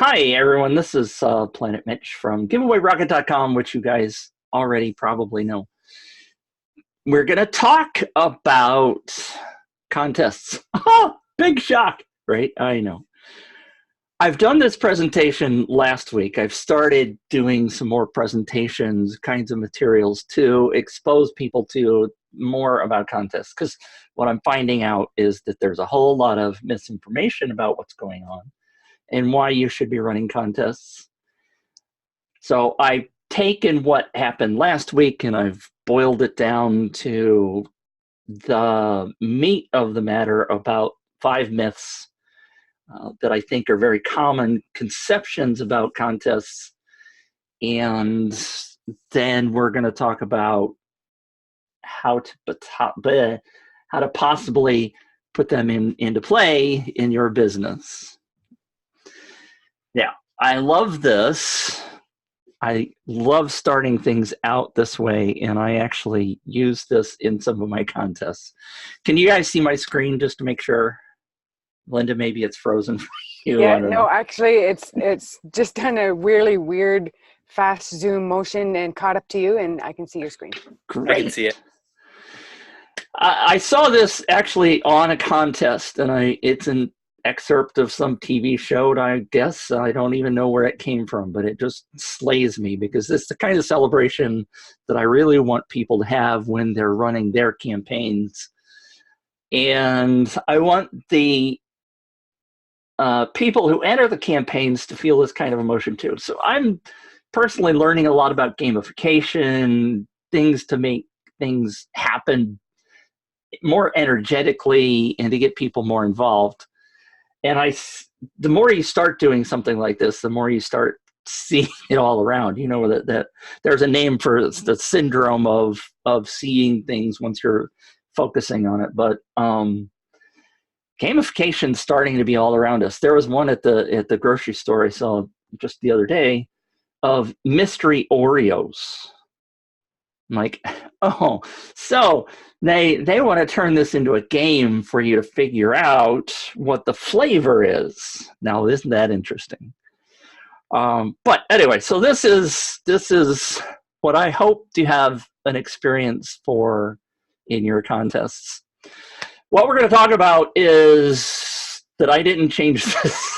Hi, everyone. This is Planet Mitch from giveawayrocket.com, which you guys already probably know. We're going to talk about contests. Oh, big shock, right? I know. I've done this presentation last week. I've started doing some more presentations, kinds of materials to expose people to more about contests, because what I'm finding out is that there's a whole lot of misinformation about what's going on and why you should be running contests. So I've taken what happened last week and I've boiled it down to the meat of the matter about 5 myths that I think are very common conceptions about contests. And then we're going to talk about how to possibly put them into play in your business. Now, I love this. I love starting things out this way, and I actually use this in some of my contests. Can you guys see my screen just to make sure? Linda, maybe it's frozen for you. Yeah, no, actually, it's just done a really weird fast zoom motion and caught up to you, and I can see your screen. Great. I can see it. I saw this actually on a contest, and it's an excerpt of some TV show, I guess. I don't even know where it came from, but it just slays me because it's the kind of celebration that I really want people to have when they're running their campaigns. And I want the people who enter the campaigns to feel this kind of emotion too. So I'm personally learning a lot about gamification, things to make things happen more energetically and to get people more involved. And the more you start doing something like this, the more you start seeing it all around. You know that there's a name for the syndrome of seeing things once you're focusing on it. But gamification's starting to be all around us. There was one at the grocery store I saw just the other day of mystery Oreos. I'm like, oh, so they want to turn this into a game for you to figure out what the flavor is. Now, isn't that interesting? But anyway, so this is what I hope to have an experience for in your contests. What we're going to talk about is that I didn't change this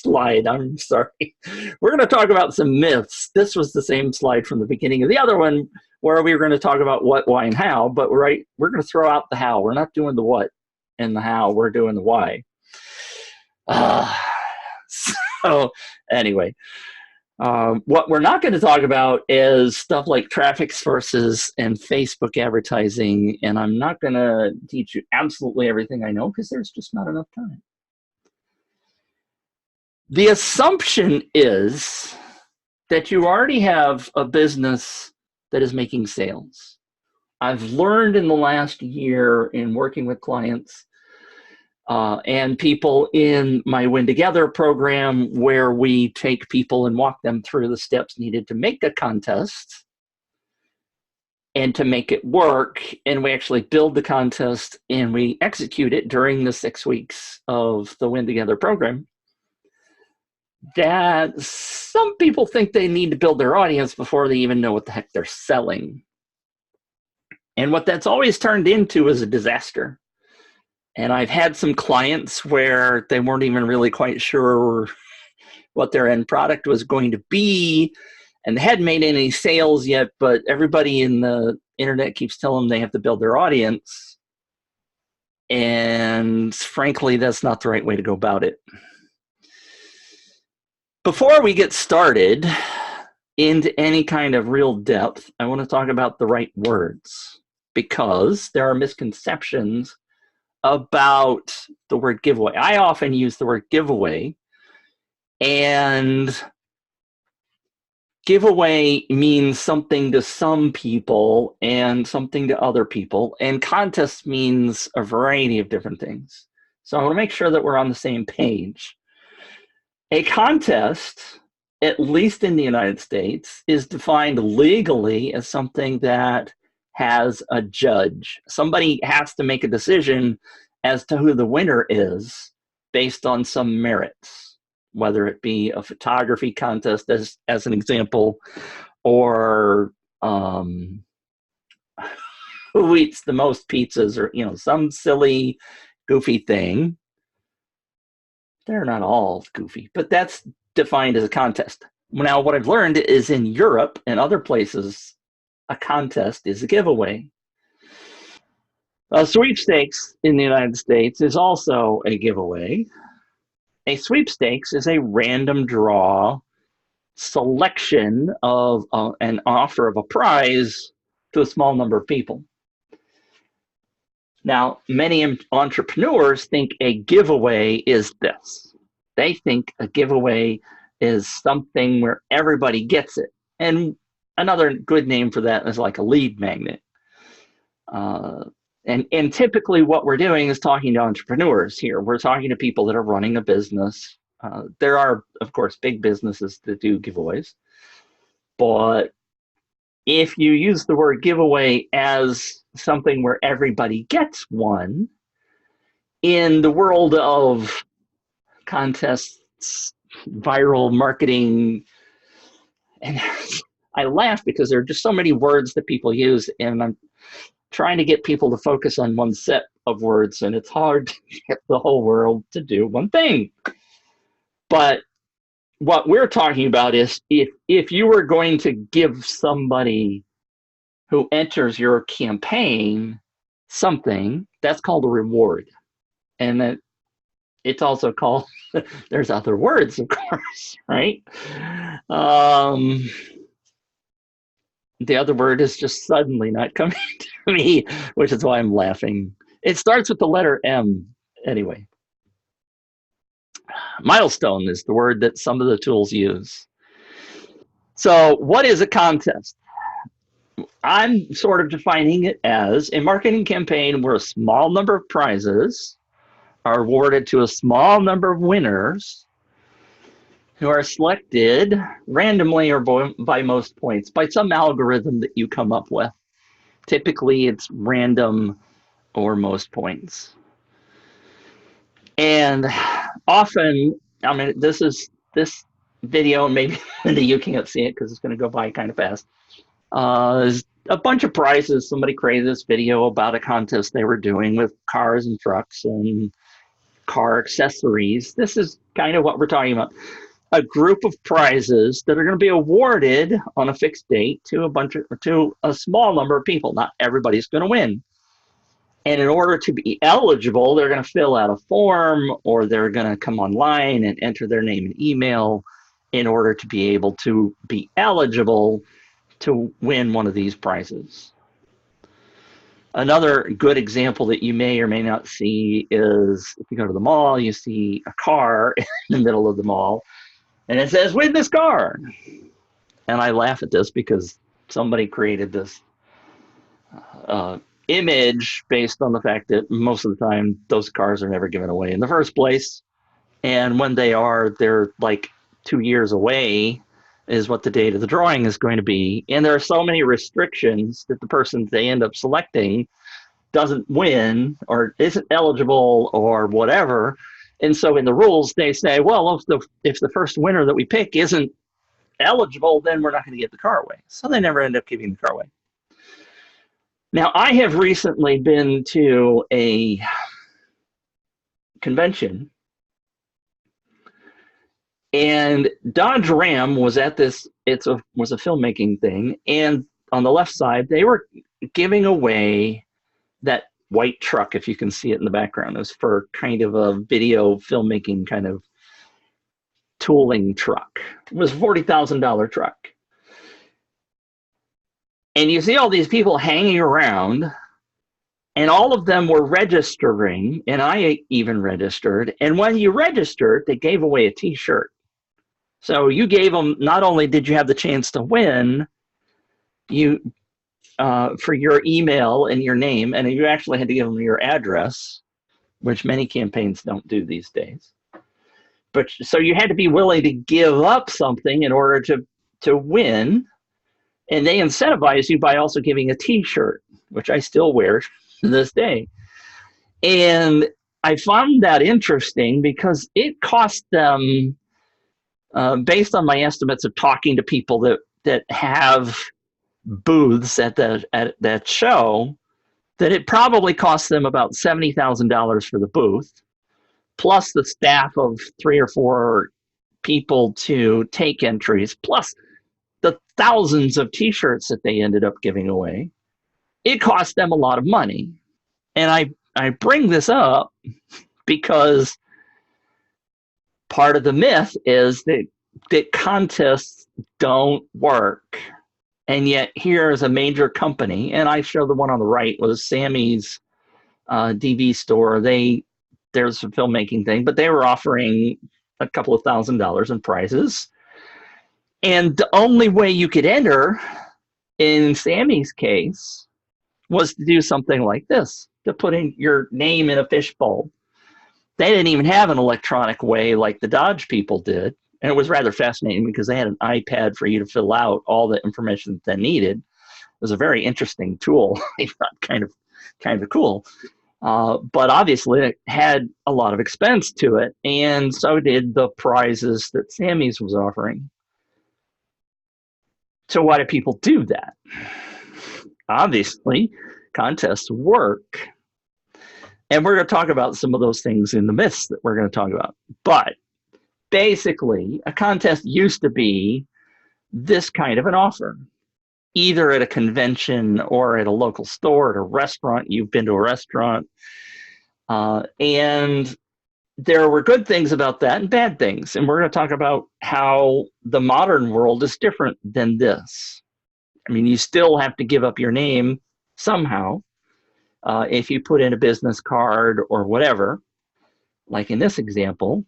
slide. I'm sorry. We're going to talk about some myths. This was the same slide from the beginning of the other one, where we were going to talk about what, why, and how, but we're going to throw out the how. We're not doing the what and the how. We're doing the why. So anyway, what we're not going to talk about is stuff like traffic sources and Facebook advertising, and I'm not going to teach you absolutely everything I know because there's just not enough time. The assumption is that you already have a business that is making sales. I've learned in the last year in working with clients and people in my Win Together program, where we take people and walk them through the steps needed to make a contest and to make it work. And we actually build the contest and we execute it during the 6 weeks of the Win Together program. That some people think they need to build their audience before they even know what the heck they're selling. And what that's always turned into is a disaster. And I've had some clients where they weren't even really quite sure what their end product was going to be, and they hadn't made any sales yet, but everybody in the internet keeps telling them they have to build their audience. And frankly, that's not the right way to go about it. Before we get started into any kind of real depth, I want to talk about the right words, because there are misconceptions about the word giveaway. I often use the word giveaway, and giveaway means something to some people and something to other people, and contest means a variety of different things. So I want to make sure that we're on the same page. A contest, at least in the United States, is defined legally as something that has a judge. Somebody has to make a decision as to who the winner is based on some merits. whether it be a photography contest as an example, or who eats the most pizzas, or some silly goofy thing. They're not all goofy, but that's defined as a contest. Now, what I've learned is in Europe and other places, a contest is a giveaway. A sweepstakes in the United States is also a giveaway. A sweepstakes is a random draw selection of an offer of a prize to a small number of people. Now, many entrepreneurs think a giveaway is this. They think a giveaway is something where everybody gets it. And another good name for that is like a lead magnet. And typically what we're doing is talking to entrepreneurs here. We're talking to people that are running a business. There are, of course, big businesses that do giveaways. But if you use the word giveaway as something where everybody gets one, in the world of contests, viral marketing, and I laugh because there are just so many words that people use, and I'm trying to get people to focus on one set of words, and it's hard to get the whole world to do one thing. But what we're talking about is if you were going to give somebody who enters your campaign something, that's called a reward. And that it's also called, there's other words, of course, right? The other word is just suddenly not coming to me, which is why I'm laughing. It starts with the letter M. Anyway, milestone is the word that some of the tools use. So what is a contest? I'm sort of defining it as a marketing campaign where a small number of prizes are awarded to a small number of winners who are selected randomly or by most points by some algorithm that you come up with. Typically, it's random or most points. And often, I mean, this video, maybe you can't see it because it's going to go by kind of fast. There's a bunch of prizes. Somebody created this video about a contest they were doing with cars and trucks and car accessories. This is kind of what we're talking about. A group of prizes that are going to be awarded on a fixed date to a small number of people. Not everybody's going to win. And in order to be eligible, they're going to fill out a form, or they're going to come online and enter their name and email in order to be able to be eligible to win one of these prizes. Another good example that you may or may not see is if you go to the mall, you see a car in the middle of the mall, and it says, "Win this car." And I laugh at this because somebody created this image based on the fact that most of the time those cars are never given away in the first place. And when they are, they're like 2 years away is what the date of the drawing is going to be. And there are so many restrictions that the person they end up selecting doesn't win or isn't eligible or whatever. And so in the rules, they say, well, if the first winner that we pick isn't eligible, then we're not going to give the car away. So they never end up giving the car away. Now, I have recently been to a convention, and Dodge Ram was at this. Was a filmmaking thing, and on the left side, they were giving away that white truck. If you can see it in the background, it was for kind of a video filmmaking kind of tooling truck. It was a $40,000 truck. And you see all these people hanging around, and all of them were registering, and I even registered. And when you registered, they gave away a T-shirt. So you gave them, not only did you have the chance to win, for your email and your name, and you actually had to give them your address, which many campaigns don't do these days. But so you had to be willing to give up something in order to win. And they incentivize you by also giving a T-shirt, which I still wear to this day. And I found that interesting because it cost them based on my estimates of talking to people that have booths at that show, that it probably costs them about $70,000 for the booth, plus the staff of 3 or 4 people to take entries, plus the thousands of T-shirts that they ended up giving away. It cost them a lot of money. And I bring this up because part of the myth is that contests don't work. And yet here's a major company, and I show the one on the right was Sammy's DV store. There's a filmmaking thing, but they were offering a couple of $1,000s in prizes. And the only way you could enter, in Sammy's case, was to do something like this, to put in your name in a fishbowl. They didn't even have an electronic way like the Dodge people did. And it was rather fascinating because they had an iPad for you to fill out all the information that they needed. It was a very interesting tool. I thought kind of cool. But obviously it had a lot of expense to it, and so did the prizes that Sammy's was offering. So why do people do that? Obviously, contests work. And we're going to talk about some of those things in the myths that we're going to talk about. But basically, a contest used to be this kind of an offer, either at a convention or at a local store, at a restaurant. You've been to a restaurant. And there were good things about that and bad things. And we're going to talk about how the modern world is different than this. I mean, you still have to give up your name somehow if you put in a business card or whatever, like in this example.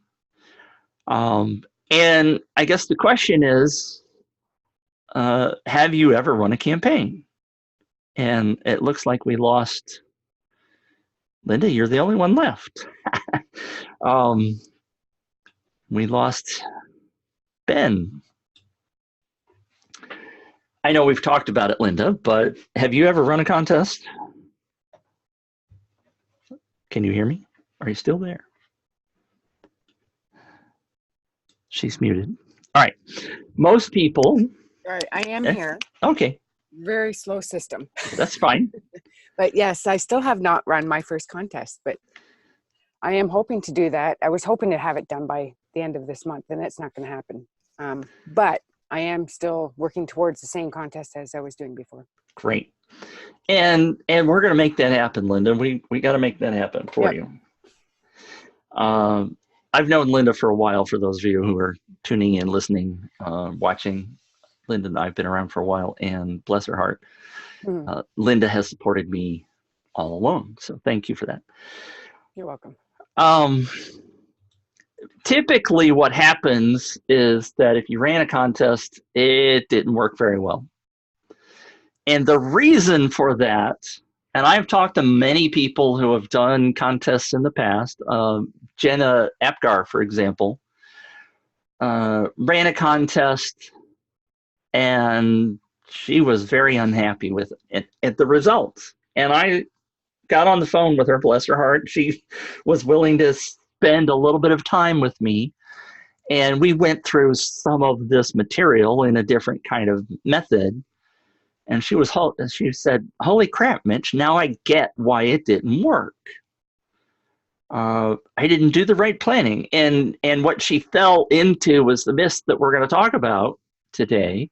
And I guess the question is, have you ever run a campaign? And it looks like we lost. Linda, you're the only one left. We lost Ben. I know we've talked about it, Linda, but have you ever run a contest? Can you hear me? Are you still there? She's muted. All right. Most people. All right, I am here. Okay. Very slow system. That's fine. But yes, I still have not run my first contest, but I am hoping to do that. I was hoping to have it done by the end of this month, and it's not going to happen. But I am still working towards the same contest as I was doing before. Great. And we're going to make that happen, Linda. We got to make that happen for you. I've known Linda for a while, for those of you who are tuning in, listening, watching. Linda and I have been around for a while, and bless her heart, Linda has supported me all along. So thank you for that. You're welcome. Typically what happens is that if you ran a contest, it didn't work very well. And the reason for that, and I've talked to many people who have done contests in the past, Jenna Apgar, for example, ran a contest and she was very unhappy with it, at the results. And I got on the phone with her, bless her heart. She was willing to spend a little bit of time with me, and we went through some of this material in a different kind of method. And she said, "Holy crap, Mitch, now I get why it didn't work. I didn't do the right planning." And what she fell into was the myth that we're going to talk about today.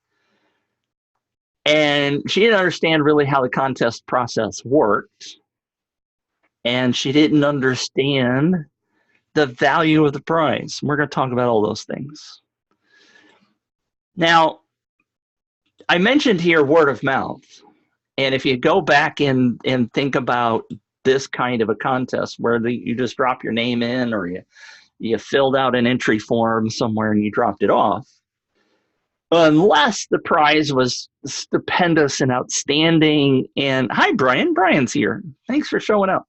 And she didn't understand really how the contest process worked. And she didn't understand the value of the prize. We're going to talk about all those things. Now, I mentioned here word of mouth. And if you go back and think about this kind of a contest where you just drop your name in, or you filled out an entry form somewhere and you dropped it off, unless the prize was stupendous and outstanding. And hi, Brian. Brian's here. Thanks for showing up.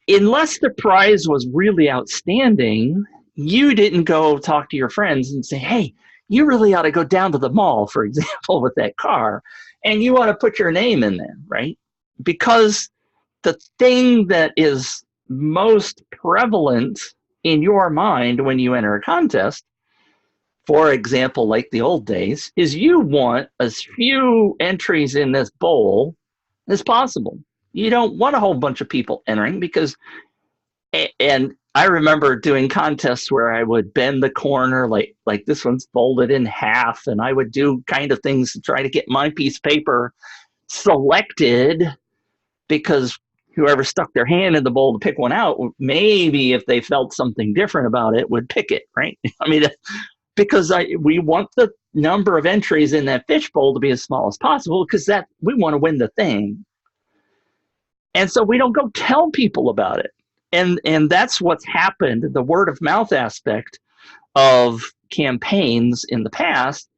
Unless the prize was really outstanding, you didn't go talk to your friends and say, "Hey, you really ought to go down to the mall," for example, with that car, and you ought to put your name in there, right? Because the thing that is most prevalent in your mind when you enter a contest, for example, like the old days, is you want as few entries in this bowl as possible. You don't want a whole bunch of people entering because, and I remember doing contests where I would bend the corner, like this one's folded in half, and I would do kind of things to try to get my piece of paper selected, because whoever stuck their hand in the bowl to pick one out, maybe if they felt something different about it, would pick it, right? I mean, because we want the number of entries in that fishbowl to be as small as possible, because that we want to win the thing. And so we don't go tell people about it. And that's what's happened. The word of mouth aspect of campaigns in the past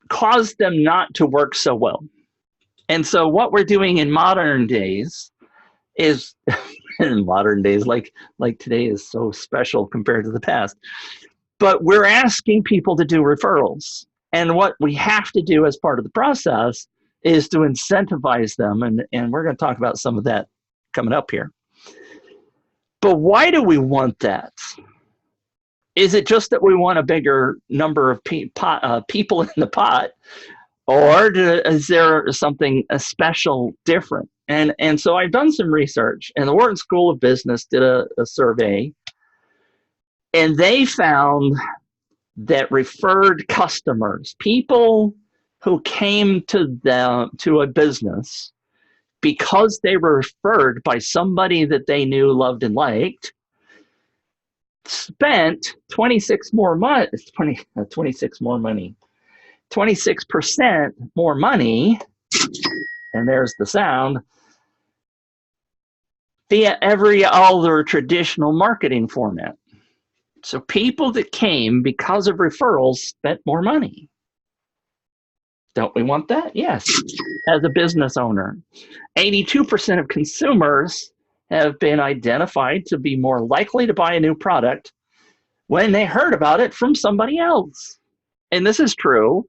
caused them not to work so well. And so what we're doing in modern days is in modern days, like today is so special compared to the past, but we're asking people to do referrals. And what we have to do as part of the process is to incentivize them. And we're going to talk about some of that coming up here. But why do we want that? Is it just that we want a bigger number of people in the pot? Or is there something special different? And so I've done some research, and the Wharton School of Business did a survey, and they found that referred customers, people who came to a business because they were referred by somebody that they knew, loved, and liked, spent 26% more money, and there's the sound, via every other traditional marketing format. So people that came because of referrals spent more money. Don't we want that? Yes. As a business owner, 82% of consumers have been identified to be more likely to buy a new product when they heard about it from somebody else. And this is true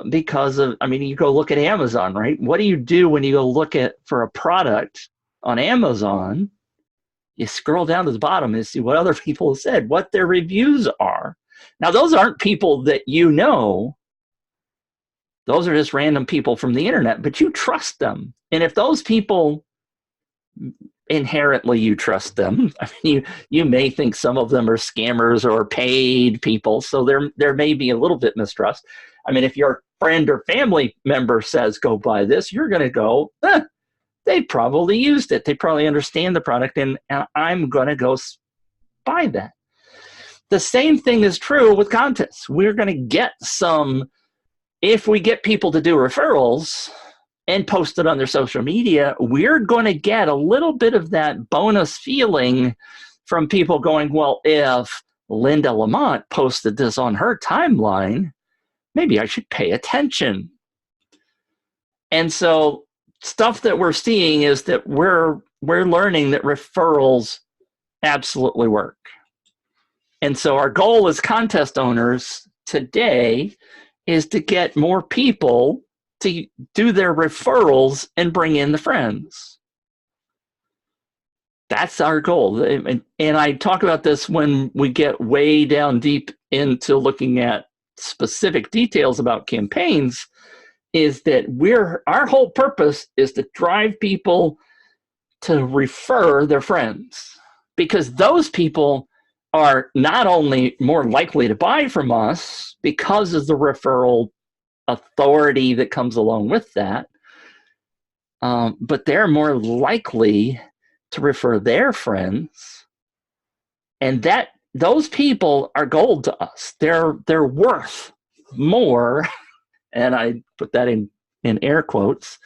because of, I mean, you go look at Amazon, right? What do you do when you go look for a product on Amazon? You scroll down to the bottom and see what other people have said, what their reviews are. Now, those aren't people that you know. Those are just random people from the internet, but you trust them. And if those people, inherently you trust them, I mean, you may think some of them are scammers or paid people, so there may be a little bit mistrust. I mean, if your friend or family member says go buy this, you're going to go, they probably used it. They probably understand the product, and I'm going to go buy that. The same thing is true with contests. We're going to get some, if we get people to do referrals and post it on their social media, we're going to get a little bit of that bonus feeling from people going, well, if Linda Lamont posted this on her timeline, maybe I should pay attention. And so stuff that we're seeing is that we're learning that referrals absolutely work. And so our goal as contest owners today is to get more people to do their referrals and bring in the friends. That's our goal. And I talk about this when we get way down deep into looking at specific details about campaigns, is that our whole purpose is to drive people to refer their friends, because those people are not only more likely to buy from us because of the referral authority that comes along with that, but they're more likely to refer their friends, and that those people are gold to us. They're worth more, and I put that in air quotes.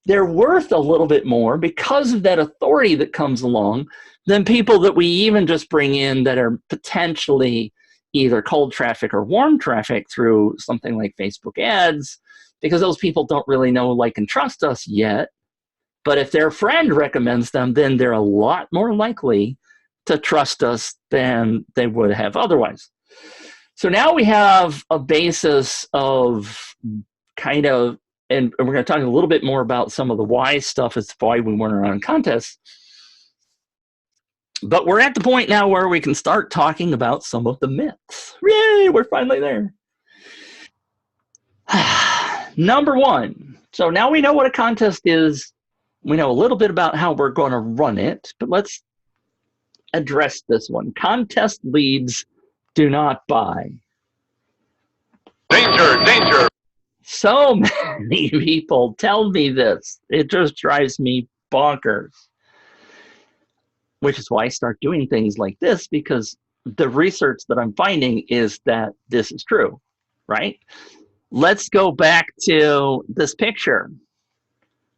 They're worth a little bit more because of that authority that comes along than people that we even just bring in that are potentially either cold traffic or warm traffic through something like Facebook ads, because those people don't really know, like, and trust us yet. But if their friend recommends them, then they're a lot more likely to trust us than they would have otherwise. So now we have a basis of kind of, and we're going to talk a little bit more about some of the why stuff as to why we weren't around contests. But we're at the point now where we can start talking about some of the myths. Yay, we're finally there. Number one. So now we know what a contest is. We know a little bit about how we're going to run it, but let's address this one. Contest leads do not buy. Danger, danger. So many people tell me this. It just drives me bonkers. Which is why I start doing things like this, because the research that I'm finding is that this is true, right? Let's go back to this picture.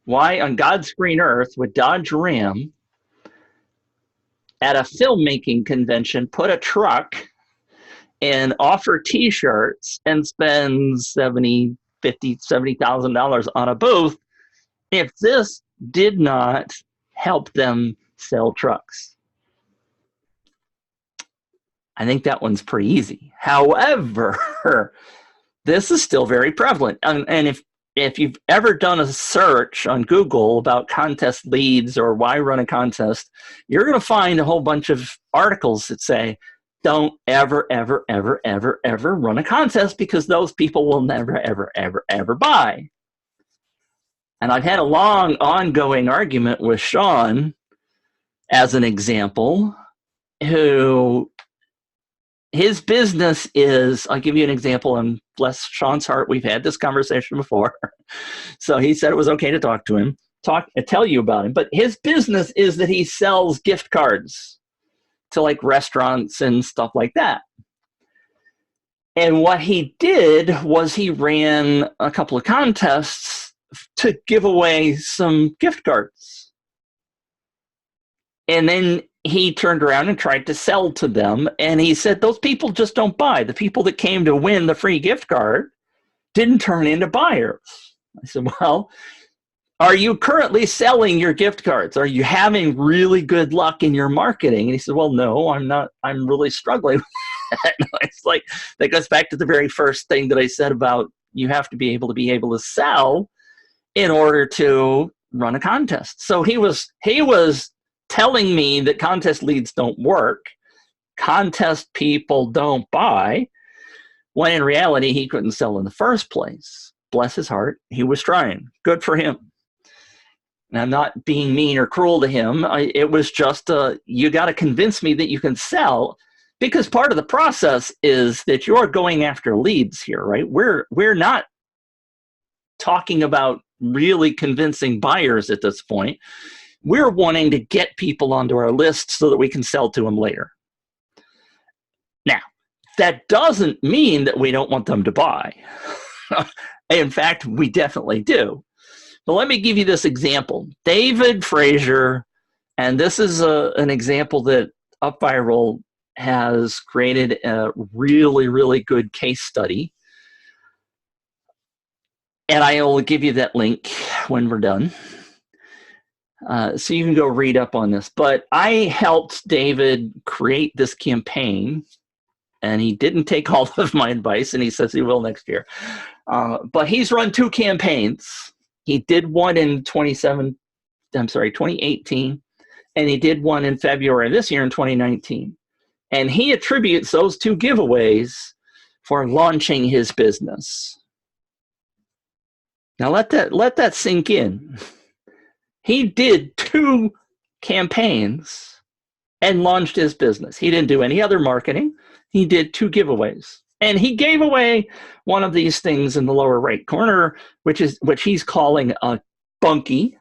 Why on God's green earth would Dodge Ram at a filmmaking convention put a truck and offer t-shirts and spend $70,000, $50,000, $70,000 on a booth if this did not help them sell trucks? I think that one's pretty easy. However, this is still very prevalent. And if you've ever done a search on Google about contest leads or why run a contest, you're going to find a whole bunch of articles that say, don't ever, ever, ever, ever, ever run a contest because those people will never, ever, ever, ever buy. And I've had a long ongoing argument with Sean, as an example, who his business is, I'll give you an example, and bless Sean's heart, we've had this conversation before. So he said it was okay to talk to him, tell you about him. But his business is that he sells gift cards to like restaurants and stuff like that. And what he did was he ran a couple of contests to give away some gift cards. And then he turned around and tried to sell to them. And he said, those people just don't buy. The people that came to win the free gift card didn't turn into buyers. I said, well, are you currently selling your gift cards? Are you having really good luck in your marketing? And he said, well, no, I'm not. I'm really struggling with that. It's like, that goes back to the very first thing that I said about you have to be able to sell in order to run a contest. So he was telling me that contest leads don't work, contest people don't buy, when in reality he couldn't sell in the first place. Bless his heart, he was trying. Good for him. And I'm not being mean or cruel to him. It was just, you got to convince me that you can sell, because part of the process is that you're going after leads here, right? We're not talking about really convincing buyers at this point. We're wanting to get people onto our list so that we can sell to them later. Now, that doesn't mean that we don't want them to buy. In fact, we definitely do. But let me give you this example. David Frazier, and this is an example that UpViral has created a really, really good case study. And I will give you that link when we're done. So you can go read up on this. But I helped David create this campaign, and he didn't take all of my advice, and he says he will next year. But he's run two campaigns. He did one in 2018, and he did one in February of this year in 2019. And he attributes those two giveaways for launching his business. Now let that sink in. He did two campaigns and launched his business. He didn't do any other marketing. He did two giveaways. And he gave away one of these things in the lower right corner, which he's calling a bunkie.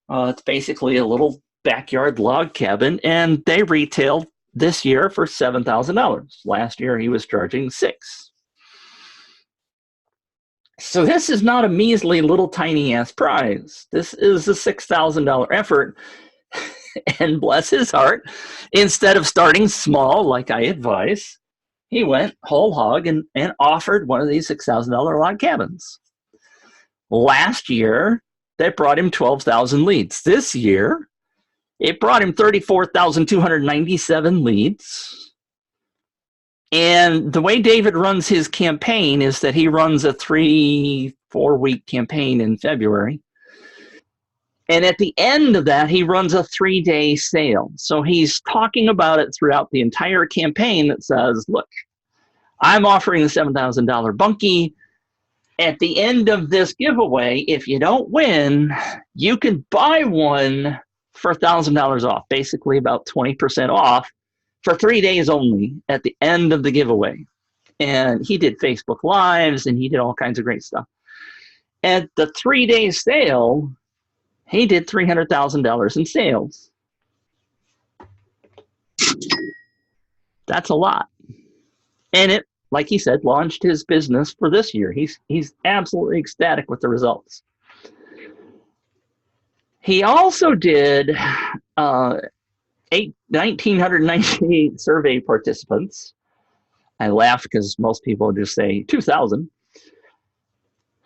It's basically a little backyard log cabin, and they retailed this year for $7,000. Last year he was charging $6,000. So this is not a measly little tiny ass prize. This is a $6,000 effort. And bless his heart, instead of starting small like I advise, he went whole hog and offered one of these $6,000 log cabins. Last year, that brought him 12,000 leads. This year, it brought him 34,297 leads. And the way David runs his campaign is that he runs a 3-4 week campaign in February. And at the end of that, he runs a 3-day sale. So he's talking about it throughout the entire campaign that says, look, I'm offering the $7,000 bunkie. At the end of this giveaway, if you don't win, you can buy one for $1,000 off, basically about 20% off for 3 days only at the end of the giveaway. And he did Facebook Lives and he did all kinds of great stuff. At the 3-day sale, he did $300,000 in sales. That's a lot. And it, like he said, launched his business for this year. He's absolutely ecstatic with the results. He also did 1,998 survey participants. I laugh because most people just say 2,000.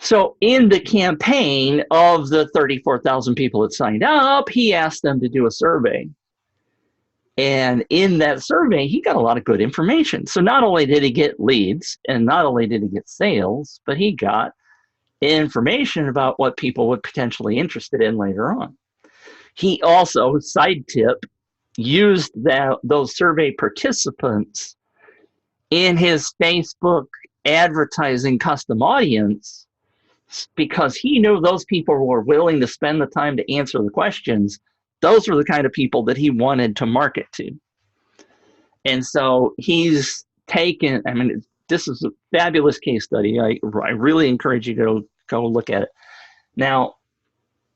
So in the campaign of the 34,000 people that signed up, he asked them to do a survey. And in that survey, he got a lot of good information. So not only did he get leads and not only did he get sales, but he got information about what people would potentially be interested in later on. He also, side tip, used those survey participants in his Facebook advertising custom audience because he knew those people were willing to spend the time to answer the questions. Those were the kind of people that he wanted to market to. And so he's taken, I mean, this is a fabulous case study. I really encourage you to go look at it. Now,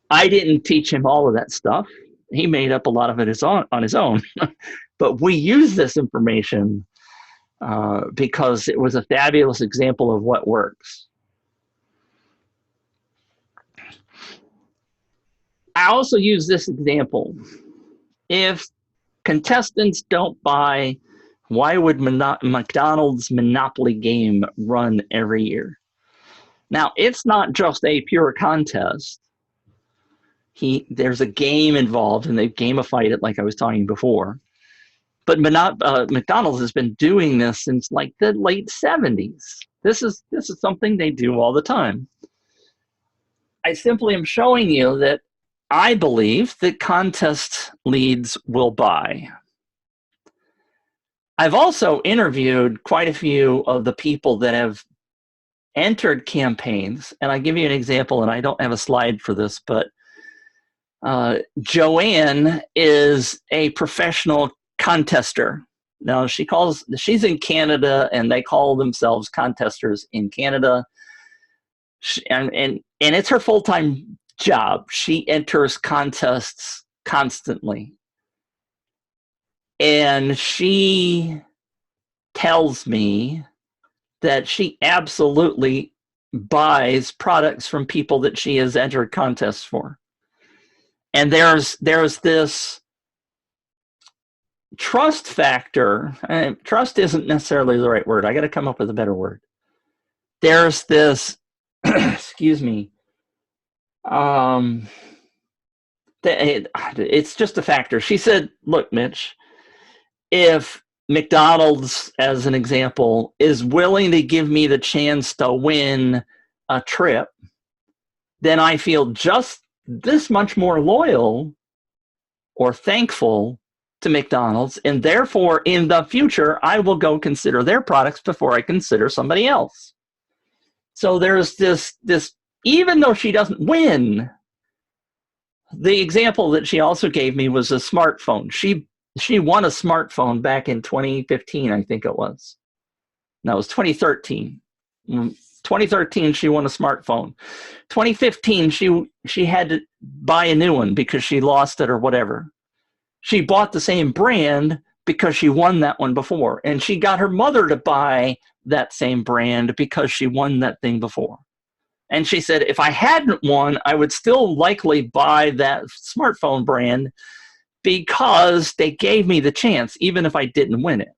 I didn't teach him all of that stuff. He made up a lot of it on his own. But we use this information because it was a fabulous example of what works. I also use this example. If contestants don't buy, why would McDonald's Monopoly game run every year? Now, it's not just a pure contest. There's a game involved, and they've gamified it like I was talking before. But McDonald's has been doing this since like the late 70s. This is something they do all the time. I simply am showing you that I believe that contest leads will buy. I've also interviewed quite a few of the people that have entered campaigns, and I'll give you an example, and I don't have a slide for this, but Joanne is a professional contester. Now, she's in Canada, and they call themselves contesters in Canada. And it's her full-time job. She enters contests constantly. And she tells me that she absolutely buys products from people that she has entered contests for. And there's this trust factor. Trust isn't necessarily the right word. I got to come up with a better word. There's this, excuse me, it's just a factor. She said, look, Mitch, if McDonald's, as an example, is willing to give me the chance to win a trip, then I feel just this much more loyal or thankful to McDonald's, and therefore in the future I will go consider their products before I consider somebody else. So there's this even though she doesn't win, the example that she also gave me was a smartphone. She won a smartphone back in 2015, I think it was. No, it was 2013. 2013, she won a smartphone. 2015, she had to buy a new one because she lost it or whatever. She bought the same brand because she won that one before. And she got her mother to buy that same brand because she won that thing before. And she said, if I hadn't won, I would still likely buy that smartphone brand because they gave me the chance, even if I didn't win it.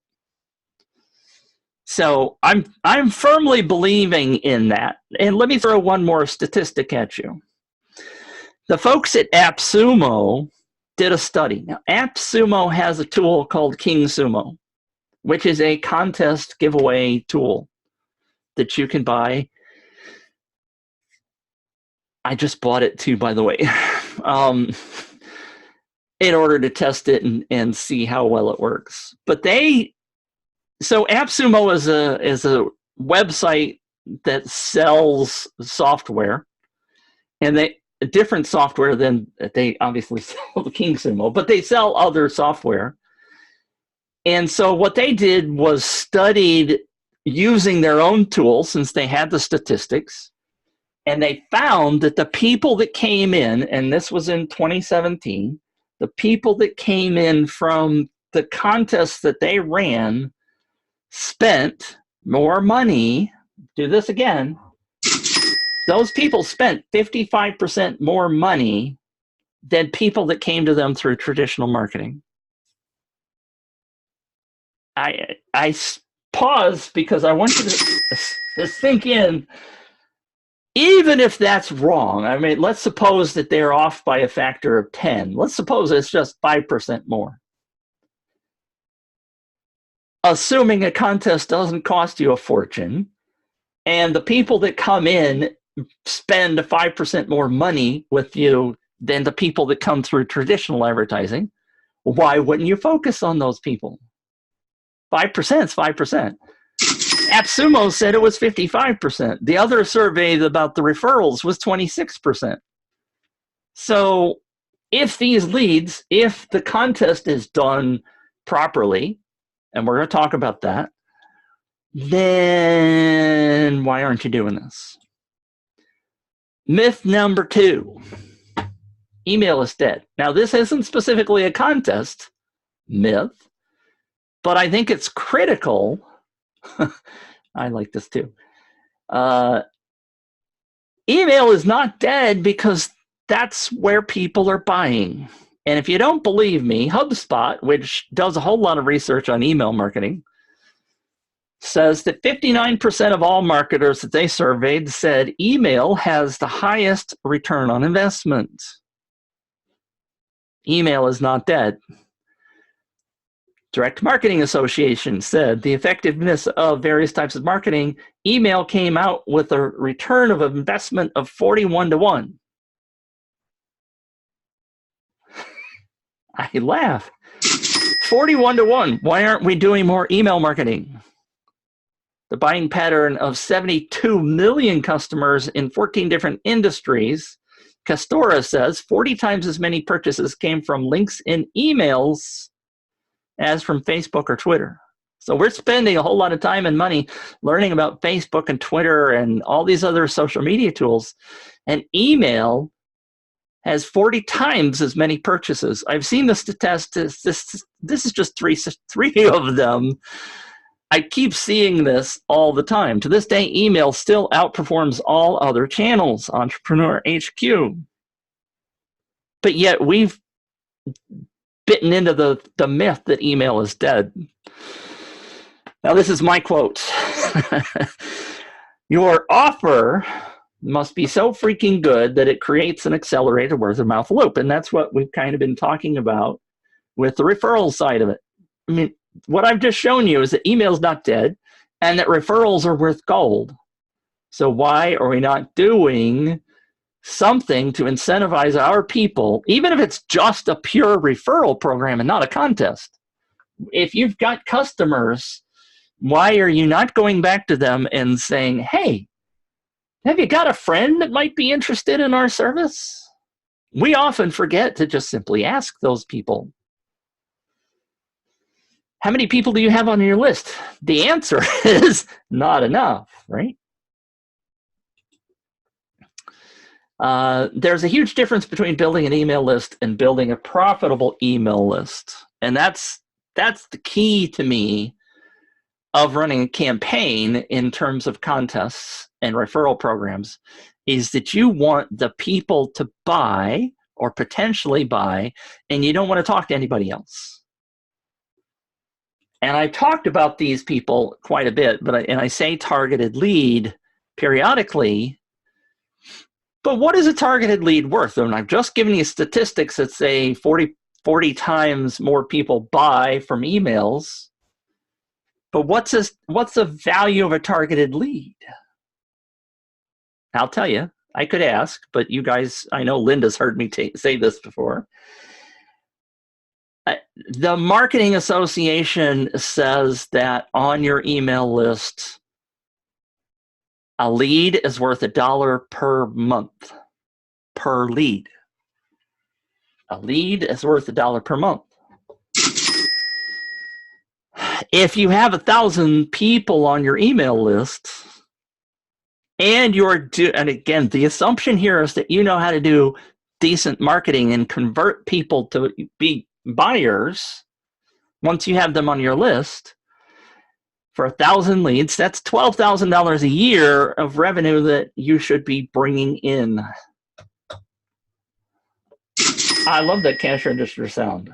So I'm firmly believing in that. And let me throw one more statistic at you. The folks at AppSumo did a study. Now, AppSumo has a tool called King Sumo, which is a contest giveaway tool that you can buy. I just bought it too, by the way, in order to test it and see how well it works. But so AppSumo is a website that sells software, and different software than they obviously sell the King Sumo, but they sell other software. And so what they did was studied using their own tools, since they had the statistics, and they found that the people that came in, and this was in 2017, the people that came in from the contests that they ran spent more money. Do this again. Those people spent 55% more money than people that came to them through traditional marketing. I pause because I want you to sink in. Even if that's wrong, I mean, let's suppose that they're off by a factor of 10. Let's suppose it's just 5% more. Assuming a contest doesn't cost you a fortune, and the people that come in spend 5% more money with you than the people that come through traditional advertising, why wouldn't you focus on those people? 5% is 5%. AppSumo said it was 55%. The other survey about the referrals was 26%. So if these leads, if the contest is done properly, and we're going to talk about that, then why aren't you doing this? Myth number 2, email is dead. Now, this isn't specifically a contest myth, but I think it's critical. I like this too. Email is not dead because that's where people are buying. And if you don't believe me, HubSpot, which does a whole lot of research on email marketing, says that 59% of all marketers that they surveyed said email has the highest return on investment. Email is not dead. Direct Marketing Association said the effectiveness of various types of marketing, email came out with a return of investment of 41-1. I laugh. 41-1. Why aren't we doing more email marketing? The buying pattern of 72 million customers in 14 different industries, Castora says 40 times as many purchases came from links in emails as from Facebook or Twitter. So we're spending a whole lot of time and money learning about Facebook and Twitter and all these other social media tools, and email has 40 times as many purchases. I've seen the statistics. This is just three of them. I keep seeing this all the time. To this day, email still outperforms all other channels, Entrepreneur HQ. But yet we've bitten into the myth that email is dead. Now, this is my quote. Your offer must be so freaking good that it creates an accelerated word-of-mouth loop. And that's what we've kind of been talking about with the referral side of it. I mean, what I've just shown you is that email is not dead and that referrals are worth gold. So why are we not doing something to incentivize our people, even if it's just a pure referral program and not a contest? If you've got customers, why are you not going back to them and saying, hey, have you got a friend that might be interested in our service? We often forget to just simply ask those people. How many people do you have on your list? The answer is not enough, right? There's a huge difference between building an email list and building a profitable email list. And that's the key to me of running a campaign in terms of contests and referral programs, is that you want the people to buy or potentially buy, and you don't want to talk to anybody else. And I've talked about these people quite a bit, but I say targeted lead periodically. But what is a targeted lead worth? And I've just given you statistics that say 40 times more people buy from emails. But what's the value of a targeted lead? I'll tell you. I could ask, but you guys, I know Linda's heard me say this before. The Marketing Association says that on your email list, a lead is worth $1 per month per lead. A lead is worth $1 per month. If you have 1,000 people on your email list, and and again, the assumption here is that you know how to do decent marketing and convert people to be buyers. Once you have them on your list, for 1,000 leads, that's $12,000 a year of revenue that you should be bringing in. I love that cash register sound.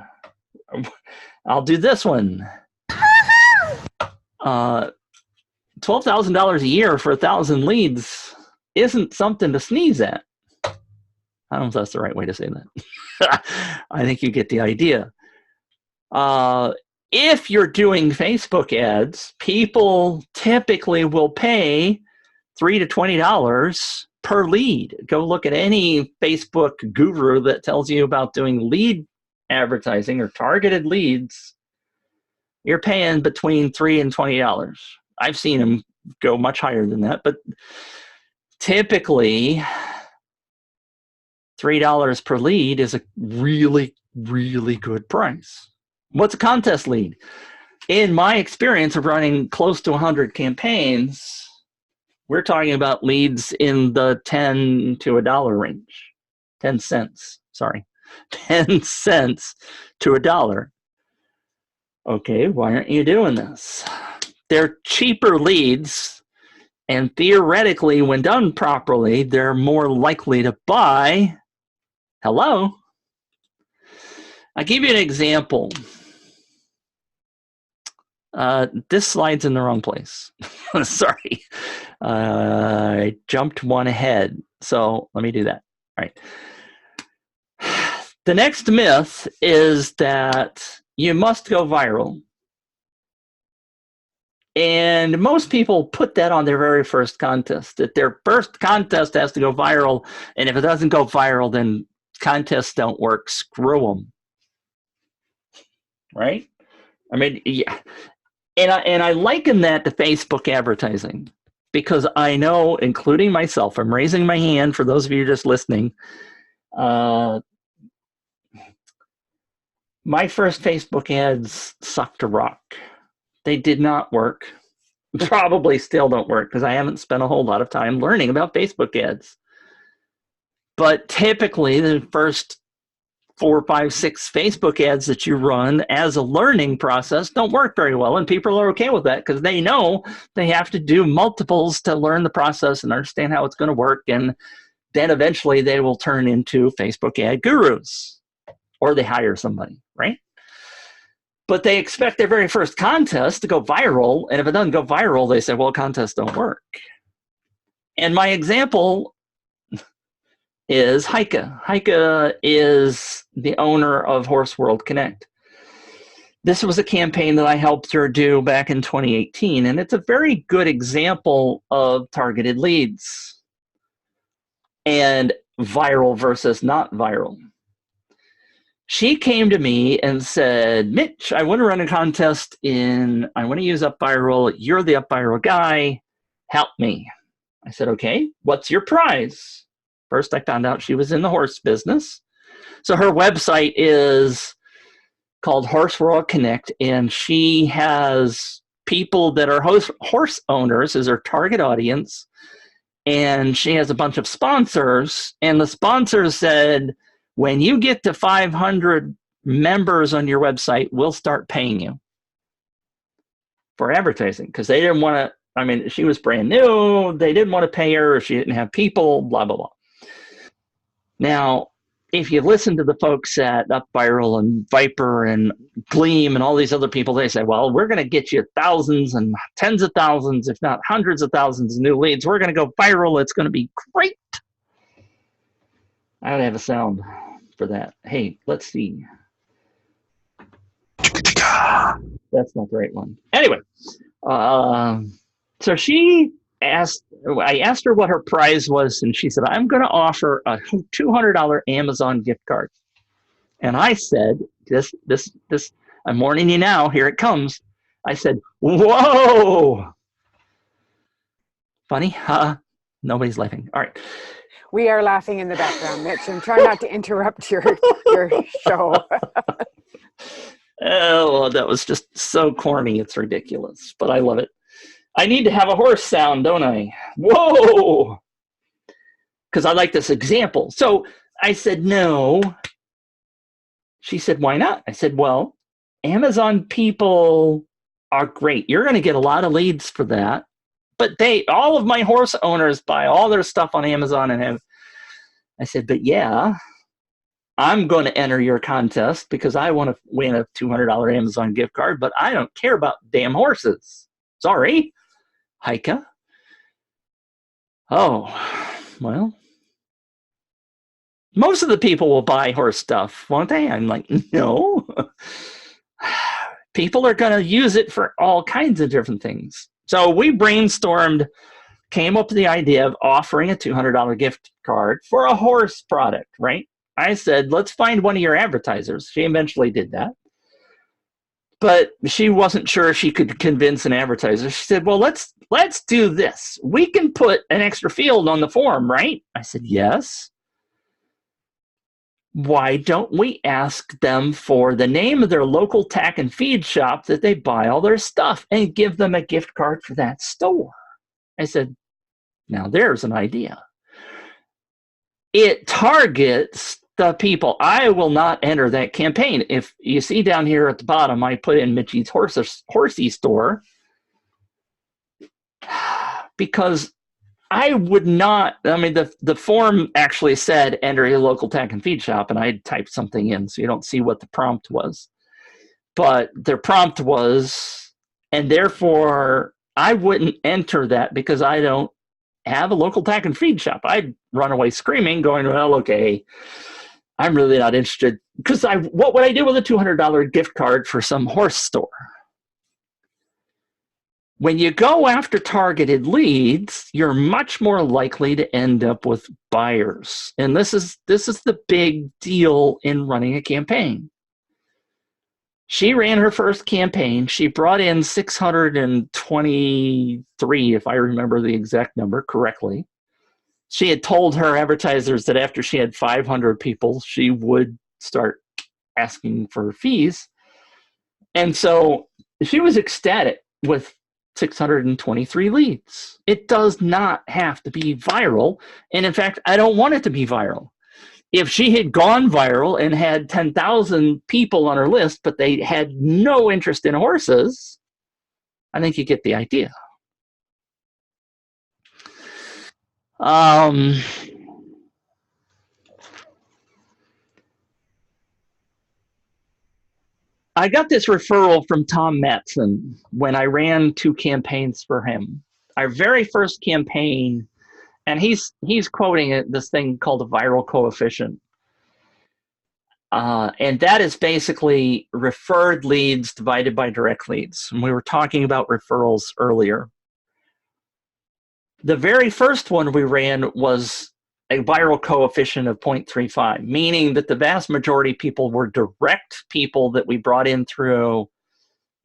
I'll do this one. $12,000 a year for 1,000 leads isn't something to sneeze at. I don't know if that's the right way to say that. I think you get the idea. If you're doing Facebook ads, people typically will pay $3 to $20 per lead. Go look at any Facebook guru that tells you about doing lead advertising or targeted leads. You're paying between $3 and $20. I've seen them go much higher than that, but typically $3 per lead is a really, really good price. What's a contest lead? In my experience of running close to 100 campaigns, we're talking about leads in the 10 to $1 range. 10 cents, sorry. 10 cents to $1. Okay, why aren't you doing this? They're cheaper leads, and theoretically, when done properly, they're more likely to buy. Hello? I'll give you an example. This slide's in the wrong place. Sorry. I jumped one ahead. So let me do that. All right. The next myth is that you must go viral. And most people put that on their very first contest, that their first contest has to go viral. And if it doesn't go viral, then contests don't work. Screw them. Right? I mean, yeah. And I liken that to Facebook advertising, because I know, including myself, I'm raising my hand for those of you just listening. My first Facebook ads sucked a rock. They did not work. Probably still don't work because I haven't spent a whole lot of time learning about Facebook ads. But typically, the first 4, 5, 6 Facebook ads that you run as a learning process don't work very well, and people are okay with that because they know they have to do multiples to learn the process and understand how it's going to work, and then eventually they will turn into Facebook ad gurus, or they hire somebody, right? But they expect their very first contest to go viral, and if it doesn't go viral, they say, well, contests don't work. And my example is Heike. Heike is the owner of Horse World Connect. This was a campaign that I helped her do back in 2018, and it's a very good example of targeted leads and viral versus not viral. She came to me and said, Mitch, I want to run a contest I want to use UpViral. You're the UpViral guy. Help me. I said, okay, what's your prize? First, I found out she was in the horse business. So her website is called Horse World Connect, and she has people that are horse owners as her target audience, and she has a bunch of sponsors, and the sponsors said, when you get to 500 members on your website, we'll start paying you for advertising, because they didn't want to, I mean, she was brand new, they didn't want to pay her, she didn't have people, blah, blah, blah. Now, if you listen to the folks at UpViral and Viper and Gleam and all these other people, they say, well, we're going to get you thousands and tens of thousands, if not hundreds of thousands of new leads. We're going to go viral. It's going to be great. I don't have a sound for that. Hey, let's see. That's not the right one. Anyway, so she asked I asked her what her prize was, and she said, I'm going to offer a $200 Amazon gift card. And I said, I'm warning you now, here it comes. I said, whoa. Funny? Nobody's laughing. All right. We are laughing in the background, Mitch, and try not to interrupt your show. Oh, that was just so corny. It's ridiculous, but I love it. I need to have a horse sound, don't I? Whoa! Because I like this example. So I said, no. She said, why not? I said, well, Amazon people are great. You're going to get a lot of leads for that. But all of my horse owners buy all their stuff on Amazon and have. I said, but yeah, I'm going to enter your contest because I want to win a $200 Amazon gift card, but I don't care about damn horses. Sorry, Heike. Oh, well, most of the people will buy horse stuff, won't they? I'm like, no. People are going to use it for all kinds of different things. So we brainstormed, came up with the idea of offering a $200 gift card for a horse product, right? I said, let's find one of your advertisers. She eventually did that. But she wasn't sure she could convince an advertiser. She said, well, let's do this. We can put an extra field on the form, right? I said, yes. Why don't we ask them for the name of their local tack and feed shop that they buy all their stuff and give them a gift card for that store? I said, now there's an idea. It targets the people. I will not enter that campaign. If you see down here at the bottom, I put in Mitchie's Horsey store because I would not, I mean, the form actually said enter your local tack and feed shop, and I typed something in, so you don't see what the prompt was. But their prompt was, and therefore I wouldn't enter that because I don't have a local tack and feed shop. I'd run away screaming, going, well, okay, I'm really not interested. Because what would I do with a $200 gift card for some horse store? When you go after targeted leads, you're much more likely to end up with buyers. And this is the big deal in running a campaign. She ran her first campaign. She brought in 623, if I remember the exact number correctly. She had told her advertisers that after she had 500 people, she would start asking for fees. And so she was ecstatic with 623 leads. It does not have to be viral. And in fact, I don't want it to be viral. If she had gone viral and had 10,000 people on her list, but they had no interest in horses, I think you get the idea. I got this referral from Tom Matson when I ran 2 campaigns for him. Our very first campaign, and he's quoting this thing called a viral coefficient. And that is basically referred leads divided by direct leads. And we were talking about referrals earlier. The very first one we ran was a viral coefficient of 0.35, meaning that the vast majority of people were direct people that we brought in through